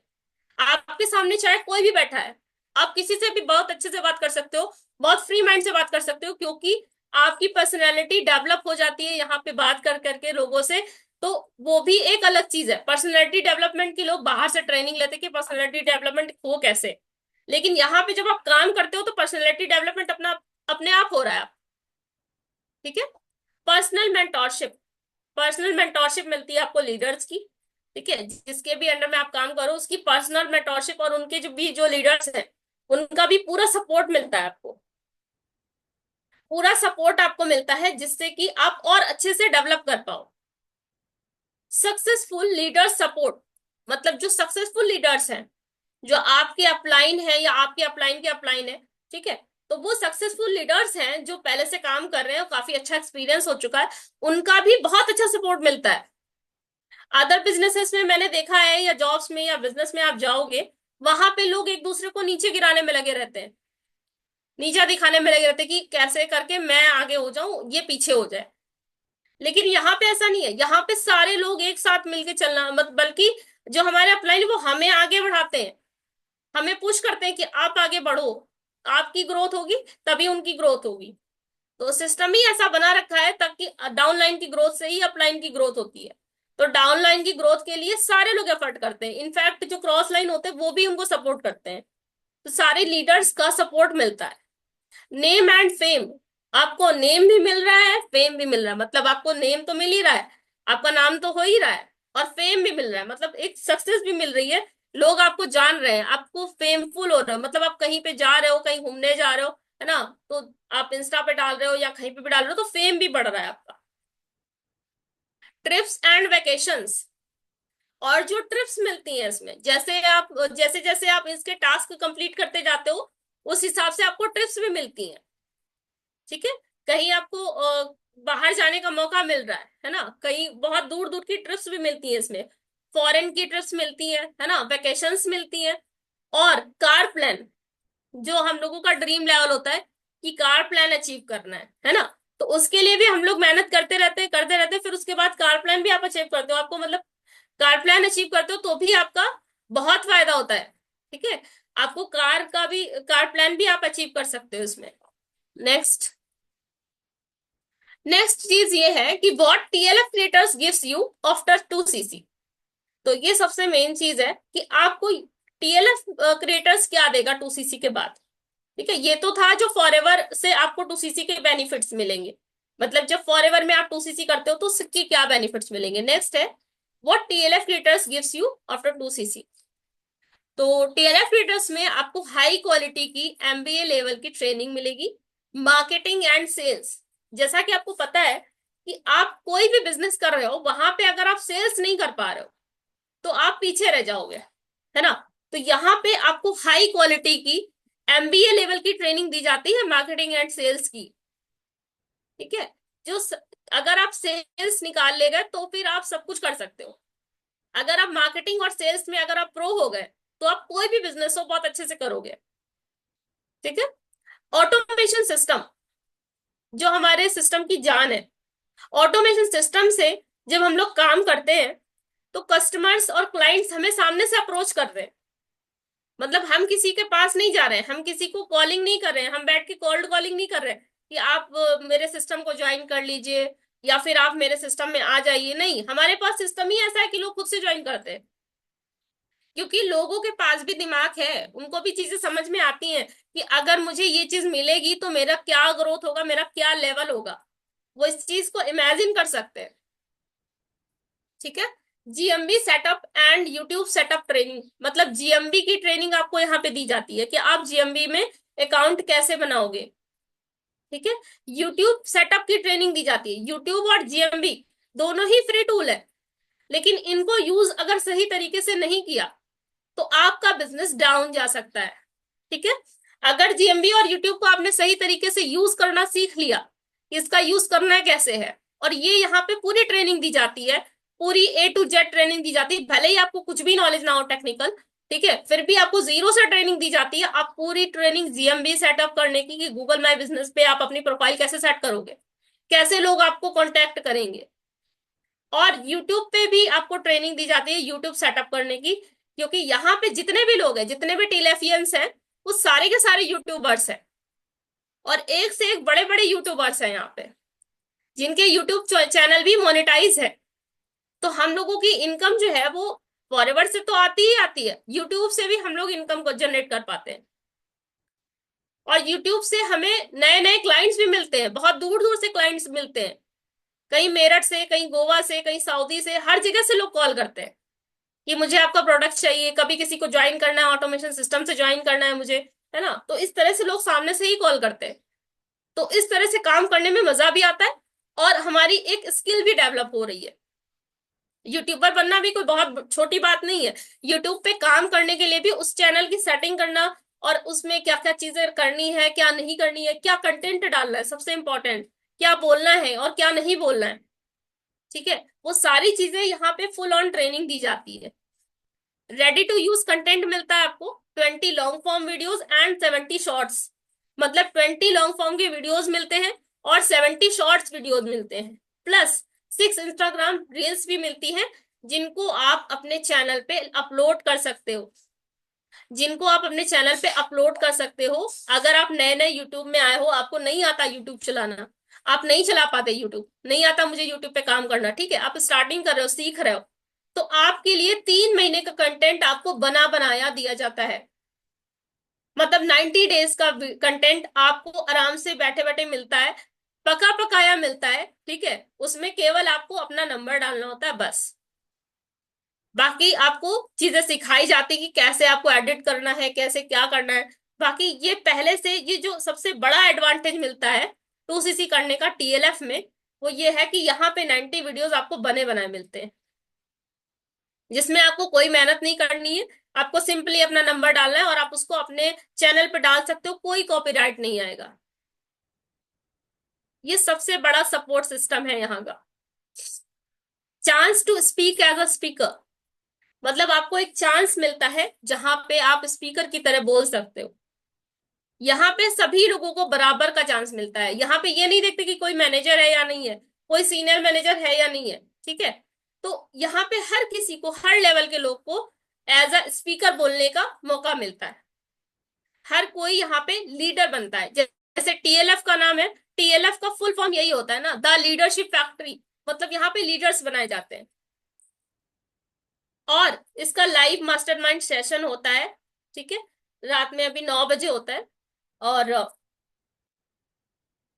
आपके सामने चाहे कोई भी बैठा है, आप किसी से भी बहुत अच्छे से बात कर सकते हो, बहुत फ्री माइंड से बात कर सकते हो, क्योंकि आपकी पर्सनैलिटी डेवलप हो जाती है यहाँ पे बात कर करके लोगों से। तो वो भी एक अलग चीज है। पर्सनैलिटी डेवलपमेंट की लोग बाहर से ट्रेनिंग लेते कि पर्सनैलिटी डेवलपमेंट हो कैसे, लेकिन यहाँ पे जब आप काम करते हो तो पर्सनैलिटी डेवलपमेंट अपना अपने आप हो रहा है। ठीक है। पर्सनल मेंटोरशिप, पर्सनल मेंटोरशिप मिलती है आपको लीडर्स की, ठीक है, जिसके भी अंडर में आप काम करो उसकी पर्सनल मेंटोरशिप, और उनके जो लीडर्स हैं उनका भी पूरा सपोर्ट मिलता है आपको, पूरा सपोर्ट आपको मिलता है जिससे कि आप और अच्छे से डेवलप कर पाओ। सक्सेसफुल लीडर सपोर्ट, मतलब जो सक्सेसफुल लीडर्स हैं, जो आपके अपलाइन है या आपके अपलाइन के अपलाइन है, ठीक है, तो वो सक्सेसफुल लीडर्स हैं जो पहले से काम कर रहे हैं, काफी अच्छा एक्सपीरियंस हो चुका है, उनका भी बहुत अच्छा सपोर्ट मिलता है। अदर बिजनेसेस में मैंने देखा है, या जॉब्स में या बिजनेस में आप जाओगे, वहां पे लोग एक दूसरे को नीचे गिराने में लगे रहते हैं, नीचा दिखाने में लगे रहते हैं कि कैसे करके मैं आगे हो जाऊं ये पीछे हो जाए। लेकिन यहाँ पे ऐसा नहीं है, यहाँ पे सारे लोग एक साथ मिलके चलना, मत बल्कि जो हमारे अपलाइन वो हमें आगे बढ़ाते हैं, हमें पुश करते हैं कि आप आगे बढ़ो, आपकी ग्रोथ होगी तभी उनकी ग्रोथ होगी। तो सिस्टम ही ऐसा बना रखा है ताकि डाउनलाइन की ग्रोथ से ही अपलाइन की ग्रोथ होती है। तो डाउनलाइन की ग्रोथ के लिए सारे लोग एफर्ट करते हैं, इनफैक्ट जो क्रॉस लाइन होते हैं वो भी उनको सपोर्ट करते हैं। तो सारे लीडर्स का सपोर्ट मिलता है। नेम एंड फेम, आपको नेम भी मिल रहा है, फेम भी मिल रहा है, मतलब आपको नेम तो मिल ही रहा है, आपका नाम तो हो ही रहा है, और फेम भी मिल रहा है, मतलब एक सक्सेस भी मिल रही है, लोग आपको जान रहे हैं, आपको फेमफुल हो रहा है, मतलब आप कहीं पे जा रहे हो, कहीं घूमने जा रहे हो, है ना, तो आप इंस्टा पे डाल रहे हो या कहीं पे भी डाल रहे हो तो फेम भी बढ़ रहा है आपका। ट्रिप्स एंड वेकेशंस, और जो ट्रिप्स मिलती हैं इसमें, जैसे जैसे आप इसके टास्क कंप्लीट करते जाते हो उस हिसाब से आपको ट्रिप्स भी मिलती हैं, ठीक है, कहीं आपको बाहर जाने का मौका मिल रहा है ना, कहीं बहुत दूर दूर की ट्रिप्स भी मिलती हैं इसमें, फॉरेन की ट्रिप्स मिलती हैं, है ना, वेकेशंस मिलती हैं, और कार प्लान, जो हम लोगों का ड्रीम लेवल होता है कि कार प्लान अचीव करना है ना, तो उसके लिए भी हम लोग मेहनत करते रहते हैं, फिर उसके बाद कार प्लान भी आप अचीव करते हो, आपको मतलब कार प्लान अचीव करते हो तो भी आपका बहुत फायदा होता है, ठीक है, आपको कार प्लान भी आप अचीव कर सकते हो इसमें। नेक्स्ट, नेक्स्ट चीज ये है कि what TLF creators gives you after 2cc। तो ये सबसे मेन चीज है कि आपको टीएलएफ क्रिएटर्स क्या देगा 2cc के बाद। ठीक है, ये तो था जो फॉरएवर से आपको 2cc के बेनिफिट्स मिलेंगे, मतलब जब फॉरएवर में आप 2cc करते हो तो उसके क्या बेनिफिट्स मिलेंगे। नेक्स्ट है what TLF creators gives you after 2cc। तो टीएलएफ क्रिएटर्स में आपको हाई क्वालिटी की एमबीए लेवल की ट्रेनिंग मिलेगी, मार्केटिंग एंड सेल्स। जैसा कि आपको पता है कि आप कोई भी बिजनेस कर रहे हो, वहां पे अगर आप सेल्स नहीं कर पा रहे हो तो आप पीछे रह जाओगे, है ना। तो यहाँ पे आपको हाई क्वालिटी की एमबीए लेवल की ट्रेनिंग दी जाती है मार्केटिंग एंड सेल्स की, ठीक है, जो अगर आप सेल्स निकाल ले गए तो फिर आप सब कुछ कर सकते हो। अगर आप मार्केटिंग और सेल्स में अगर आप प्रो हो गए तो आप कोई भी बिजनेस हो बहुत अच्छे से करोगे, ठीक है। ऑटोमेशन सिस्टम, जो हमारे सिस्टम की जान है, ऑटोमेशन सिस्टम से जब हम लोग काम करते हैं तो कस्टमर्स और क्लाइंट्स हमें सामने से अप्रोच कर रहे हैं, मतलब हम किसी के पास नहीं जा रहे हैं, हम किसी को कॉलिंग नहीं कर रहे हैं, हम बैठ के कोल्ड कॉलिंग नहीं कर रहे हैं कि आप मेरे सिस्टम को ज्वाइन कर लीजिए, या फिर आप मेरे सिस्टम में आ जाइए, नहीं, हमारे पास सिस्टम ही ऐसा है कि लोग खुद से ज्वाइन करते हैं, क्योंकि लोगों के पास भी दिमाग है, उनको भी चीजें समझ में आती हैं कि अगर मुझे ये चीज मिलेगी तो मेरा क्या ग्रोथ होगा, मेरा क्या लेवल होगा, वो इस चीज को इमेजिन कर सकते हैं। ठीक है। GMB setup and YouTube setup training, मतलब जीएमबी की ट्रेनिंग आपको यहाँ पे दी जाती है कि आप जीएमबी में अकाउंट कैसे बनाओगे। ठीक है। यूट्यूब सेटअप की ट्रेनिंग दी जाती है। यूट्यूब और जीएमबी दोनों ही फ्री टूल है, लेकिन इनको यूज अगर सही तरीके से नहीं किया तो आपका बिजनेस डाउन जा सकता है। ठीक है। अगर जीएमबी और यूट्यूब को आपने सही तरीके से यूज करना सीख लिया कि इसका यूज करना कैसे है, और ये यहाँ पे पूरी ट्रेनिंग दी जाती है, पूरी A to Z ट्रेनिंग दी जाती है, भले ही आपको कुछ भी नॉलेज ना हो टेक्निकल, ठीक है, फिर भी आपको जीरो से ट्रेनिंग दी जाती है। आप पूरी ट्रेनिंग जीएमबी सेटअप करने की कि गूगल माई बिजनेस पे आप अपनी प्रोफाइल कैसे सेट करोगे, कैसे लोग आपको कॉन्टेक्ट करेंगे। और यूट्यूब पे भी आपको ट्रेनिंग दी जाती है यूट्यूब सेटअप करने की, क्योंकि यहाँ पे जितने भी लोग हैं, जितने भी टेलेफियंस हैं, वो सारे के सारे यूट्यूबर्स हैं, और एक से एक बड़े बड़े यूट्यूबर्स हैं यहाँ पे, जिनके यूट्यूब चैनल भी मोनेटाइज है। तो हम लोगों की इनकम जो है वो फॉरवर्ड से तो आती ही आती है, यूट्यूब से भी हम लोग इनकम को जनरेट कर पाते हैं। और यूट्यूब से हमें नए नए क्लाइंट्स भी मिलते हैं, बहुत दूर दूर से क्लाइंट्स मिलते हैं, कहीं मेरठ से, कहीं गोवा से, कहीं सऊदी से, हर जगह से लोग कॉल करते हैं कि मुझे आपका प्रोडक्ट चाहिए, कभी किसी को ज्वाइन करना है, ऑटोमेशन सिस्टम से ज्वाइन करना है मुझे, है ना। तो इस तरह से लोग सामने से ही कॉल करते हैं। तो इस तरह से काम करने में मजा भी आता है, और हमारी एक स्किल भी डेवलप हो रही है। यूट्यूबर बनना भी कोई बहुत छोटी बात नहीं है। यूट्यूब पे काम करने के लिए भी उस चैनल की सेटिंग करना, और उसमें क्या क्या चीजें करनी है, क्या नहीं करनी है, क्या कंटेंट डालना है, सबसे इंपॉर्टेंट क्या बोलना है और क्या नहीं बोलना है, ठीक है, वो सारी चीजें यहाँ पे फुल ऑन ट्रेनिंग दी जाती है। रेडी टू यूज कंटेंट मिलता है आपको, 20 long form videos and 70 shorts, मतलब 20 लॉन्ग फॉर्म के वीडियोज मिलते हैं और 70 शॉर्ट्स वीडियोज मिलते हैं, प्लस 6 इंस्टाग्राम रील्स भी मिलती हैं, जिनको आप अपने चैनल पे अपलोड कर सकते हो, जिनको आप अपने चैनल पे अपलोड कर सकते हो। अगर आप नए नए यूट्यूब में आए हो, आपको नहीं आता यूट्यूब चलाना, आप नहीं चला पाते यूट्यूब, नहीं आता मुझे यूट्यूब पे काम करना, ठीक है, आप स्टार्टिंग कर रहे हो, सीख रहे हो, तो आपके लिए 3 महीने का कंटेंट आपको बना बनाया दिया जाता है। मतलब 90 डेज का कंटेंट आपको आराम से बैठे बैठे मिलता है, पका पकाया मिलता है, ठीक है, उसमें केवल आपको अपना नंबर डालना होता है बस। बाकी आपको चीजें सिखाई जाती कि कैसे आपको एडिट करना है, कैसे क्या करना है। बाकी ये पहले से, ये जो सबसे बड़ा एडवांटेज मिलता है 2CC करने का TLF में, वो ये है कि यहाँ पे 90 वीडियोस आपको बने बनाए मिलते हैं, जिसमें आपको कोई मेहनत नहीं करनी है, आपको सिंपली अपना नंबर डालना है और आप उसको अपने चैनल पे डाल सकते हो, कोई कॉपीराइट नहीं आएगा। ये सबसे बड़ा सपोर्ट सिस्टम है यहाँ का। Chance to speak as a speaker, मतलब आपको एक चांस मिलता है जहां पे आप स्पीकर की तरह बोल सकते हो। यहाँ पे सभी लोगों को बराबर का चांस मिलता है, यहाँ पे ये नहीं देखते कि कोई मैनेजर है या नहीं है, कोई सीनियर मैनेजर है या नहीं है, ठीक है। तो यहाँ पे हर किसी को, हर लेवल के लोग को एज अ स्पीकर बोलने का मौका मिलता है। हर कोई यहाँ पे लीडर बनता है। जैसे TLF का नाम है, TLF का फुल फॉर्म यही होता है ना, द लीडरशिप फैक्ट्री, मतलब यहाँ पे लीडर्स बनाए जाते हैं। और इसका लाइव मास्टरमाइंड सेशन होता है, ठीक है, रात में अभी 9 बजे होता है। और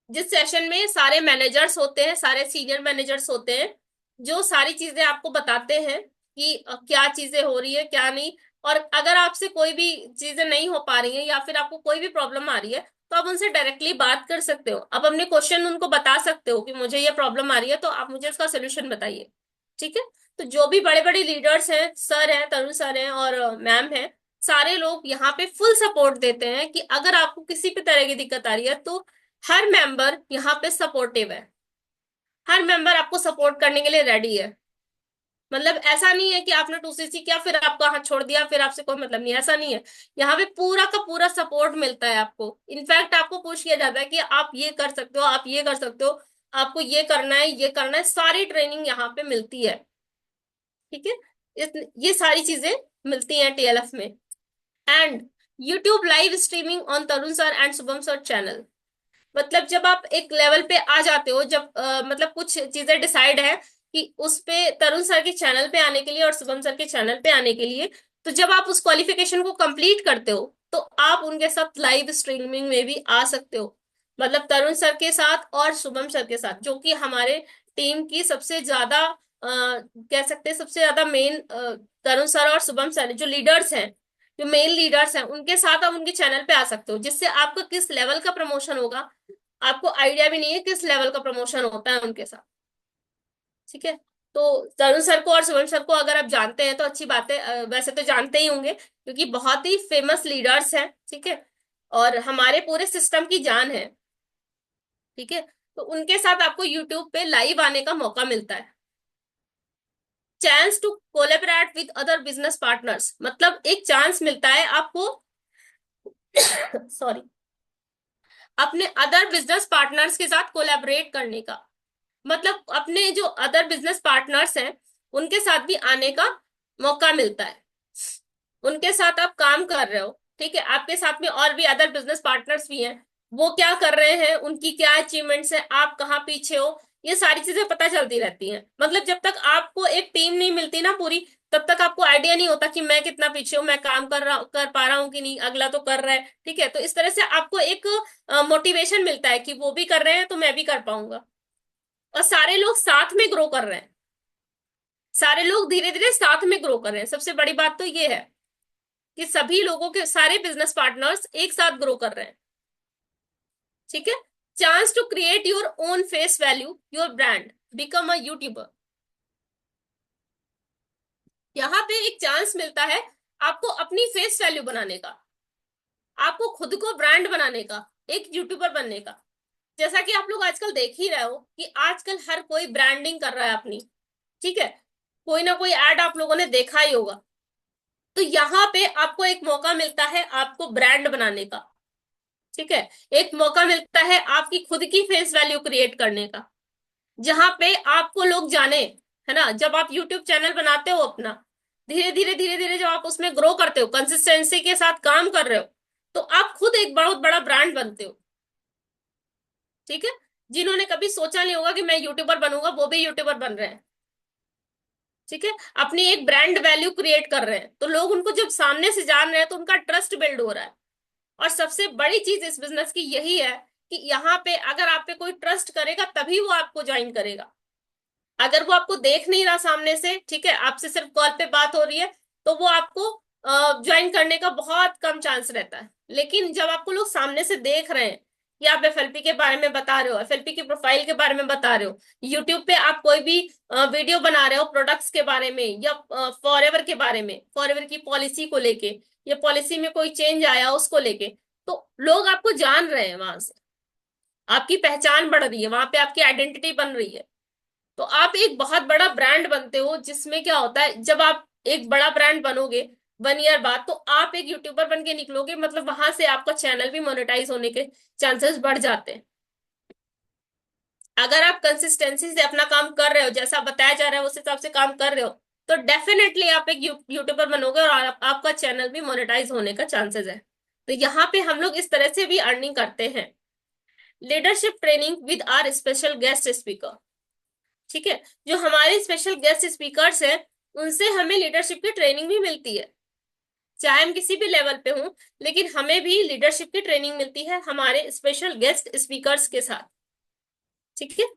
जिस सेशन में सारे मैनेजर्स होते हैं, सारे सीनियर मैनेजर्स होते हैं, जो सारी चीजें आपको बताते हैं कि क्या चीजें हो रही है क्या नहीं। और अगर आपसे कोई भी चीजें नहीं हो पा रही है या फिर आपको कोई भी प्रॉब्लम आ रही है, तो आप उनसे डायरेक्टली बात कर सकते हो, आप अपने क्वेश्चन उनको बता सकते हो कि मुझे ये प्रॉब्लम आ रही है, तो आप मुझे इसका सोल्यूशन बताइए। ठीक है। तो जो भी बड़े बड़े लीडर्स हैं, सर हैं, तरुण सर हैं और मैम हैं, सारे लोग यहाँ पे फुल सपोर्ट देते हैं कि अगर आपको किसी भी तरह की दिक्कत आ रही है तो हर मेंबर यहाँ पे सपोर्टिव है, हर मेंबर आपको सपोर्ट करने के लिए रेडी है। मतलब ऐसा नहीं है कि आपने 2CC किया फिर आपका हाथ छोड़ दिया, फिर आपसे कोई मतलब नहीं, ऐसा नहीं है। यहाँ पे पूरा का पूरा सपोर्ट मिलता है आपको। इनफैक्ट आपको पुश किया जाता है कि आप ये कर सकते हो, आप ये कर सकते हो, आपको ये करना है, ये करना है, सारी ट्रेनिंग यहाँ पे मिलती है। ठीक है। ये सारी चीजें मिलती हैं TLF में। And YouTube live streaming on Tarun sir and Shubham sir channel, मतलब जब आप एक लेवल पे आ जाते हो, जब मतलब कुछ चीजें डिसाइड है कि उस पे तरुण सर के चैनल पे आने के लिए और शुभम सर के चैनल पे आने के लिए, तो जब आप उस क्वालिफिकेशन को कंप्लीट करते हो तो आप उनके साथ लाइव स्ट्रीमिंग में भी आ सकते हो। मतलब तरुण सर के साथ और शुभम सर के साथ, जो कि हमारे टीम की सबसे ज्यादा कह सकते हैं सबसे ज्यादा मेन, तरुण सर और शुभम सर जो लीडर्स हैं, जो मेन लीडर्स हैं, उनके साथ आप उनके चैनल पे आ सकते हो, जिससे आपका किस लेवल का प्रमोशन होगा आपको आइडिया भी नहीं है, किस लेवल का प्रमोशन होता है उनके साथ। ठीक है। तो तरुण सर को और शुभम सर को अगर आप जानते हैं तो अच्छी बात है, वैसे तो जानते ही होंगे क्योंकि बहुत ही फेमस लीडर्स हैं। ठीक है। और हमारे पूरे सिस्टम की जान है। ठीक है। तो उनके साथ आपको यूट्यूब पे लाइव आने का मौका मिलता है। Chance to collaborate with other business partners, मतलब एक चांस मिलता है आपको सॉरी, अपने अदर बिजनेस पार्टनर्स के साथ कोलैबोरेट करने का। मतलब अपने जो अदर बिजनेस पार्टनर्स हैं उनके साथ भी आने का मौका मिलता है। उनके साथ आप काम कर रहे हो, ठीक है, आपके साथ में और भी अदर बिजनेस पार्टनर्स भी हैं, वो क्या कर रहे हैं, उनकी क्या अचीवमेंट्स हैं, आप कहाँ पीछे हो, ये सारी चीजें पता चलती रहती हैं। मतलब जब तक आपको एक टीम नहीं मिलती ना पूरी, तब तक आपको आइडिया नहीं होता कि मैं कितना पीछे हूँ, मैं काम कर पा रहा हूँ कि नहीं, अगला तो कर रहा है। ठीक है। तो इस तरह से आपको एक मोटिवेशन मिलता है कि वो भी कर रहे हैं तो मैं भी कर पाऊंगा। और सारे लोग साथ में ग्रो कर रहे हैं, सारे लोग धीरे धीरे साथ में ग्रो कर रहे हैं। सबसे बड़ी बात तो ये है कि सभी लोगों के सारे बिजनेस पार्टनर्स एक साथ ग्रो कर रहे हैं। ठीक है। Chance to create your own face value, your brand, become a YouTuber. यहाँ पे एक चांस मिलता है आपको अपनी फेस वैल्यू बनाने का, आपको खुद को ब्रांड बनाने का, एक यूट्यूबर बनने का। जैसा कि आप लोग आजकल देख ही रहे हो कि आजकल हर कोई ब्रांडिंग कर रहा है अपनी। ठीक है। कोई ना कोई एड आप लोगों ने देखा ही होगा। तो यहाँ पे आपको एक मौका मिलता है आपको ब्रांड बनाने का। ठीक है। एक मौका मिलता है आपकी खुद की फेस वैल्यू क्रिएट करने का, जहां पे आपको लोग जाने, है ना। जब आप यूट्यूब चैनल बनाते हो अपना, धीरे धीरे जब आप उसमें ग्रो करते हो, कंसिस्टेंसी के साथ काम कर रहे हो, तो आप खुद एक बहुत बड़ा ब्रांड बनते हो। ठीक है। जिन्होंने कभी सोचा नहीं होगा कि मैं यूट्यूबर बनूंगा, वो भी यूट्यूबर बन रहे हैं। ठीक है। अपनी एक ब्रांड वैल्यू क्रिएट कर रहे हैं, तो लोग उनको जब सामने से जान रहे हैं तो उनका ट्रस्ट बिल्ड हो रहा है। और सबसे बड़ी चीज इस बिजनेस की यही है कि यहाँ पे अगर आप पे कोई ट्रस्ट करेगा तभी वो आपको ज्वाइन करेगा। अगर वो आपको देख नहीं रहा सामने से, ठीक है, आपसे सिर्फ कॉल पे बात हो रही है, तो वो आपको ज्वाइन करने का बहुत कम चांस रहता है। लेकिन जब आपको लोग सामने से देख रहे हैं कि आप एफएलपी के बारे में बता रहे हो, एफएलपी की प्रोफाइल के बारे में बता रहे हो, यूट्यूब पे आप कोई भी वीडियो बना रहे हो प्रोडक्ट्स के बारे में या फॉरएवर के बारे में, फॉरएवर की पॉलिसी को लेके, या पॉलिसी में कोई चेंज आया उसको लेके, तो लोग आपको जान रहे हैं, वहां से आपकी पहचान बढ़ रही है, वहां पे आपकी आइडेंटिटी बन रही है। तो आप एक बहुत बड़ा ब्रांड बनते हो, जिसमें क्या होता है जब आप एक बड़ा ब्रांड बनोगे 1 ईयर बाद, तो आप एक यूट्यूबर बन के निकलोगे, मतलब वहां से आपका चैनल भी मोनेटाइज होने के चांसेस बढ़ जाते हैं। अगर आप कंसिस्टेंसी से अपना काम कर रहे हो, जैसा बताया जा रहा है उस हिसाब से काम कर रहे हो, तो डेफिनेटली आप एक यूट्यूबर बनोगे और आपका चैनल भी मोनेटाइज होने का चांसेस है। तो यहाँ पे हम लोग इस तरह से भी अर्निंग करते हैं। Leadership training with our special guest speaker. ठीक है। जो हमारे स्पेशल गेस्ट स्पीकर्स हैं, उनसे हमें लीडरशिप की ट्रेनिंग भी मिलती है। चाहे हम किसी भी लेवल पे हों, लेकिन हमें भी लीडरशिप की ट्रेनिंग मिलती है हमारे स्पेशल गेस्ट स्पीकर्स के साथ। ठीक है।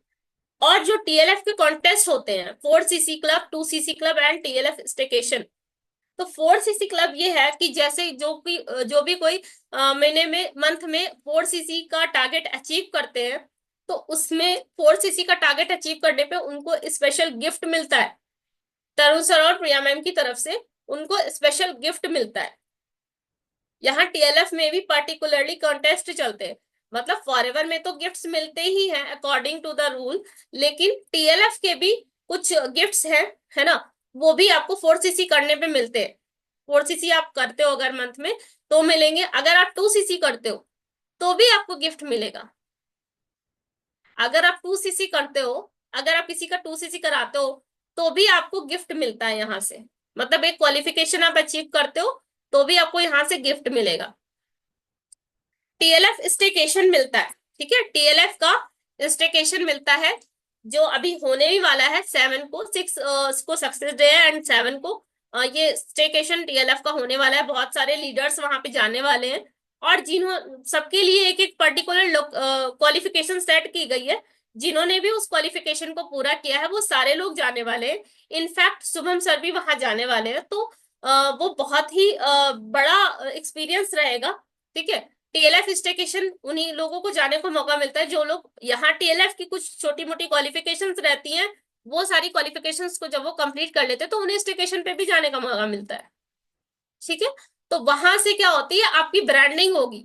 और जो टीएलएफ के कॉन्टेस्ट होते हैं, 4 CC club, 2 CC club and TLF staycation. तो 4 सीसी क्लब ये है कि जैसे जो भी कोई महीने में, मंथ में 4 सीसी का टारगेट अचीव करते हैं, तो उसमें 4 सीसी का टारगेट अचीव करने पे उनको स्पेशल गिफ्ट मिलता है। तरुण सर और प्रिया मैम की तरफ से उनको स्पेशल गिफ्ट मिलता है। यहाँ टीएलएफ में भी पर्टिकुलरली कॉन्टेस्ट चलते हैं। मतलब फॉरएवर में तो गिफ्ट्स मिलते ही हैं अकॉर्डिंग टू द रूल, लेकिन टीएलएफ के भी कुछ गिफ्ट्स हैं, है ना। वो भी आपको 4 सीसी करने पे मिलते हैं। 4 सीसी आप करते हो अगर मंथ में, तो मिलेंगे। अगर आप 2 सीसी करते हो तो भी आपको गिफ्ट मिलेगा। अगर आप 2 सीसी करते हो, अगर आप किसी का 2 सीसी कराते हो, तो भी आपको गिफ्ट मिलता है यहाँ से। मतलब एक क्वालिफिकेशन आप अचीव करते हो तो भी आपको यहाँ से गिफ्ट मिलेगा। टीएलएफ स्टेकेशन मिलता है। ठीक है, टीएलएफ का स्टेकेशन मिलता है, जो अभी होने ही वाला है 7 को, 6 को सक्सेस डे है एंड 7 को ये स्टेकेशन टीएलएफ का होने वाला है। बहुत सारे लीडर्स वहां पे जाने वाले हैं, और जिन्हों सबके लिए एक एक पर्टिकुलर क्वालिफिकेशन सेट की गई है। जिन्होंने भी उस क्वालिफिकेशन को पूरा किया है वो सारे लोग जाने वाले हैं। इनफैक्ट शुभम सर भी वहां जाने वाले हैं, तो वो बहुत ही बड़ा एक्सपीरियंस रहेगा। ठीक है, टीएलएफ स्टेकेशन उन्हीं लोगों को जाने को मौका मिलता है जो लोग यहाँ, टीएलएफ की कुछ छोटी मोटी क्वालिफिकेशंस रहती हैं, वो सारी क्वालिफिकेशंस को जब वो कंप्लीट कर लेते हैं तो उन्हें स्टेकेशन पे भी जाने का मौका मिलता है। ठीक है, तो वहां से क्या होती है, आपकी ब्रांडिंग होगी।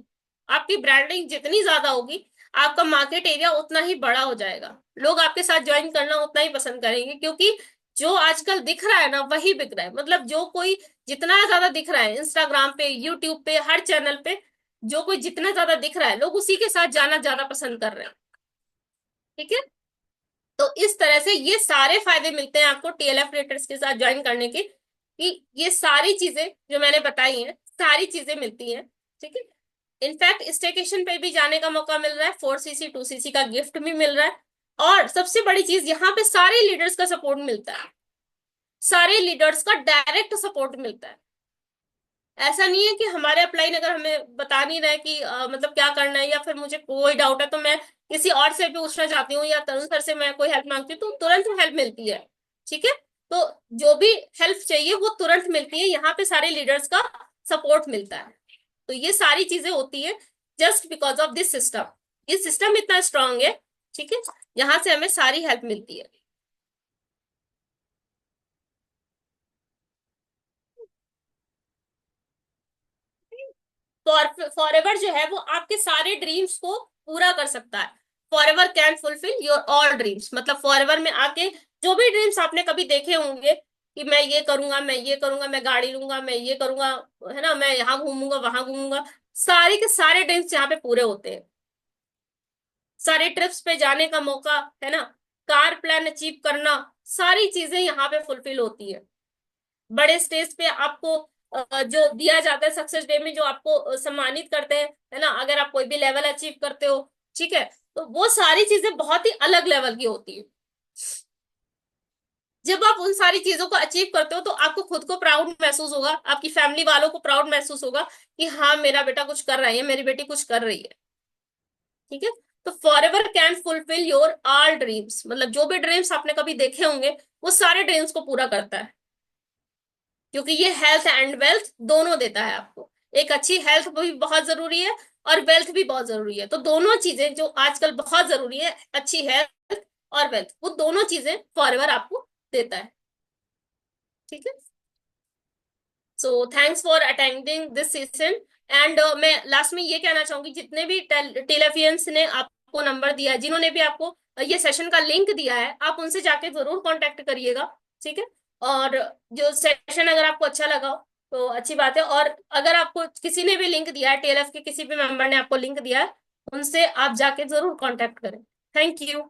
आपकी ब्रांडिंग जितनी ज्यादा होगी, आपका मार्केट एरिया उतना ही बड़ा हो जाएगा, लोग आपके साथ ज्वाइन करना उतना ही पसंद करेंगे, क्योंकि जो आजकल दिख रहा है ना वही बिक रहा है। मतलब जो कोई जितना ज्यादा दिख रहा है इंस्टाग्राम पे, यूट्यूब पे, हर चैनल पे, जो कोई जितना ज्यादा दिख रहा है लोग उसी के साथ जाना ज्यादा पसंद कर रहे हैं। ठीक है, तो इस तरह से ये सारे फायदे मिलते हैं आपको टीएलएफ क्रिएटर्स के साथ ज्वाइन करने के, कि ये सारी चीजें जो मैंने बताई हैं सारी चीजें मिलती हैं। ठीक है, इनफैक्ट स्टेकेशन पे भी जाने का मौका मिल रहा है, 4 सीसी 2 सीसी का गिफ्ट भी मिल रहा है, और सबसे बड़ी चीज यहाँ पे सारे लीडर्स का सपोर्ट मिलता है। सारे लीडर्स का डायरेक्ट सपोर्ट मिलता है। ऐसा नहीं है कि हमारे अपलाइन अगर हमें बता नहीं रहे कि मतलब क्या करना है, या फिर मुझे कोई डाउट है तो मैं किसी और से भी पूछना चाहती हूँ, या तरुण सर से मैं कोई हेल्प मांगती हूँ, तो तुरंत हेल्प मिलती है। ठीक है, तो जो भी हेल्प चाहिए वो तुरंत मिलती है, यहाँ पे सारे लीडर्स का सपोर्ट मिलता है। तो ये सारी चीजें होती है just because of this system. ये सिस्टम इतना स्ट्रांग है। ठीक है, यहाँ से हमें सारी हेल्प मिलती है। फॉरएवर जो है वो आपके सारे ड्रीम्स को पूरा कर सकता है। Forever can fulfil your all dreams, मतलब फॉरएवर में आके जो भी ड्रीम्स आपने कभी देखे होंगे कि मैं ये करूंगा, मैं ये करूंगा, मैं गाड़ी लूंगा, मैं ये करूंगा, है ना, मैं यहाँ घूमूंगा वहां घूमूंगा, सारे के सारे ड्रीम्स यहाँ पे पूरे होते हैं। सारे ट्रिप्स पे जाने का मौका, है ना, कार प्लान अचीव करना, सारी चीजें यहाँ पे फुलफिल होती है। बड़े स्टेज पे आपको जो दिया जाता है सक्सेस डे में, जो आपको सम्मानित करते हैं, है ना, अगर आप कोई भी लेवल अचीव करते हो। ठीक है, तो वो सारी चीजें बहुत ही अलग लेवल की होती है। जब आप उन सारी चीजों को अचीव करते हो तो आपको खुद को प्राउड महसूस होगा, आपकी फैमिली वालों को प्राउड महसूस होगा कि हाँ मेरा बेटा कुछ कर रहा है, मेरी बेटी कुछ कर रही है। ठीक है, तो for ever can fulfil your all dreams, मतलब जो भी ड्रीम्स आपने कभी देखे होंगे वो सारे ड्रीम्स को पूरा करता है, क्योंकि ये हेल्थ एंड वेल्थ दोनों देता है आपको। एक अच्छी हेल्थ भी बहुत जरूरी है, और वेल्थ भी बहुत जरूरी है, तो दोनों चीजें जो आजकल बहुत जरूरी है, अच्छी हेल्थ और वेल्थ, वो दोनों चीजें फॉरएवर आपको देता है। ठीक है, so thanks for attending this session. And मैं लास्ट में ये कहना चाहूंगी, जितने भी टेलीफियंस ने आपको नंबर दिया है, जिन्होंने भी आपको ये सेशन का लिंक दिया है, आप उनसे जाके जरूर कांटेक्ट करिएगा। ठीक है, और जो सेशन अगर आपको अच्छा लगा हो तो अच्छी बात है, और अगर आपको किसी ने भी लिंक दिया है, टीएलएफ के किसी भी मेंबर ने आपको लिंक दिया है, उनसे आप जाके जरूर कांटेक्ट करें। Thank you.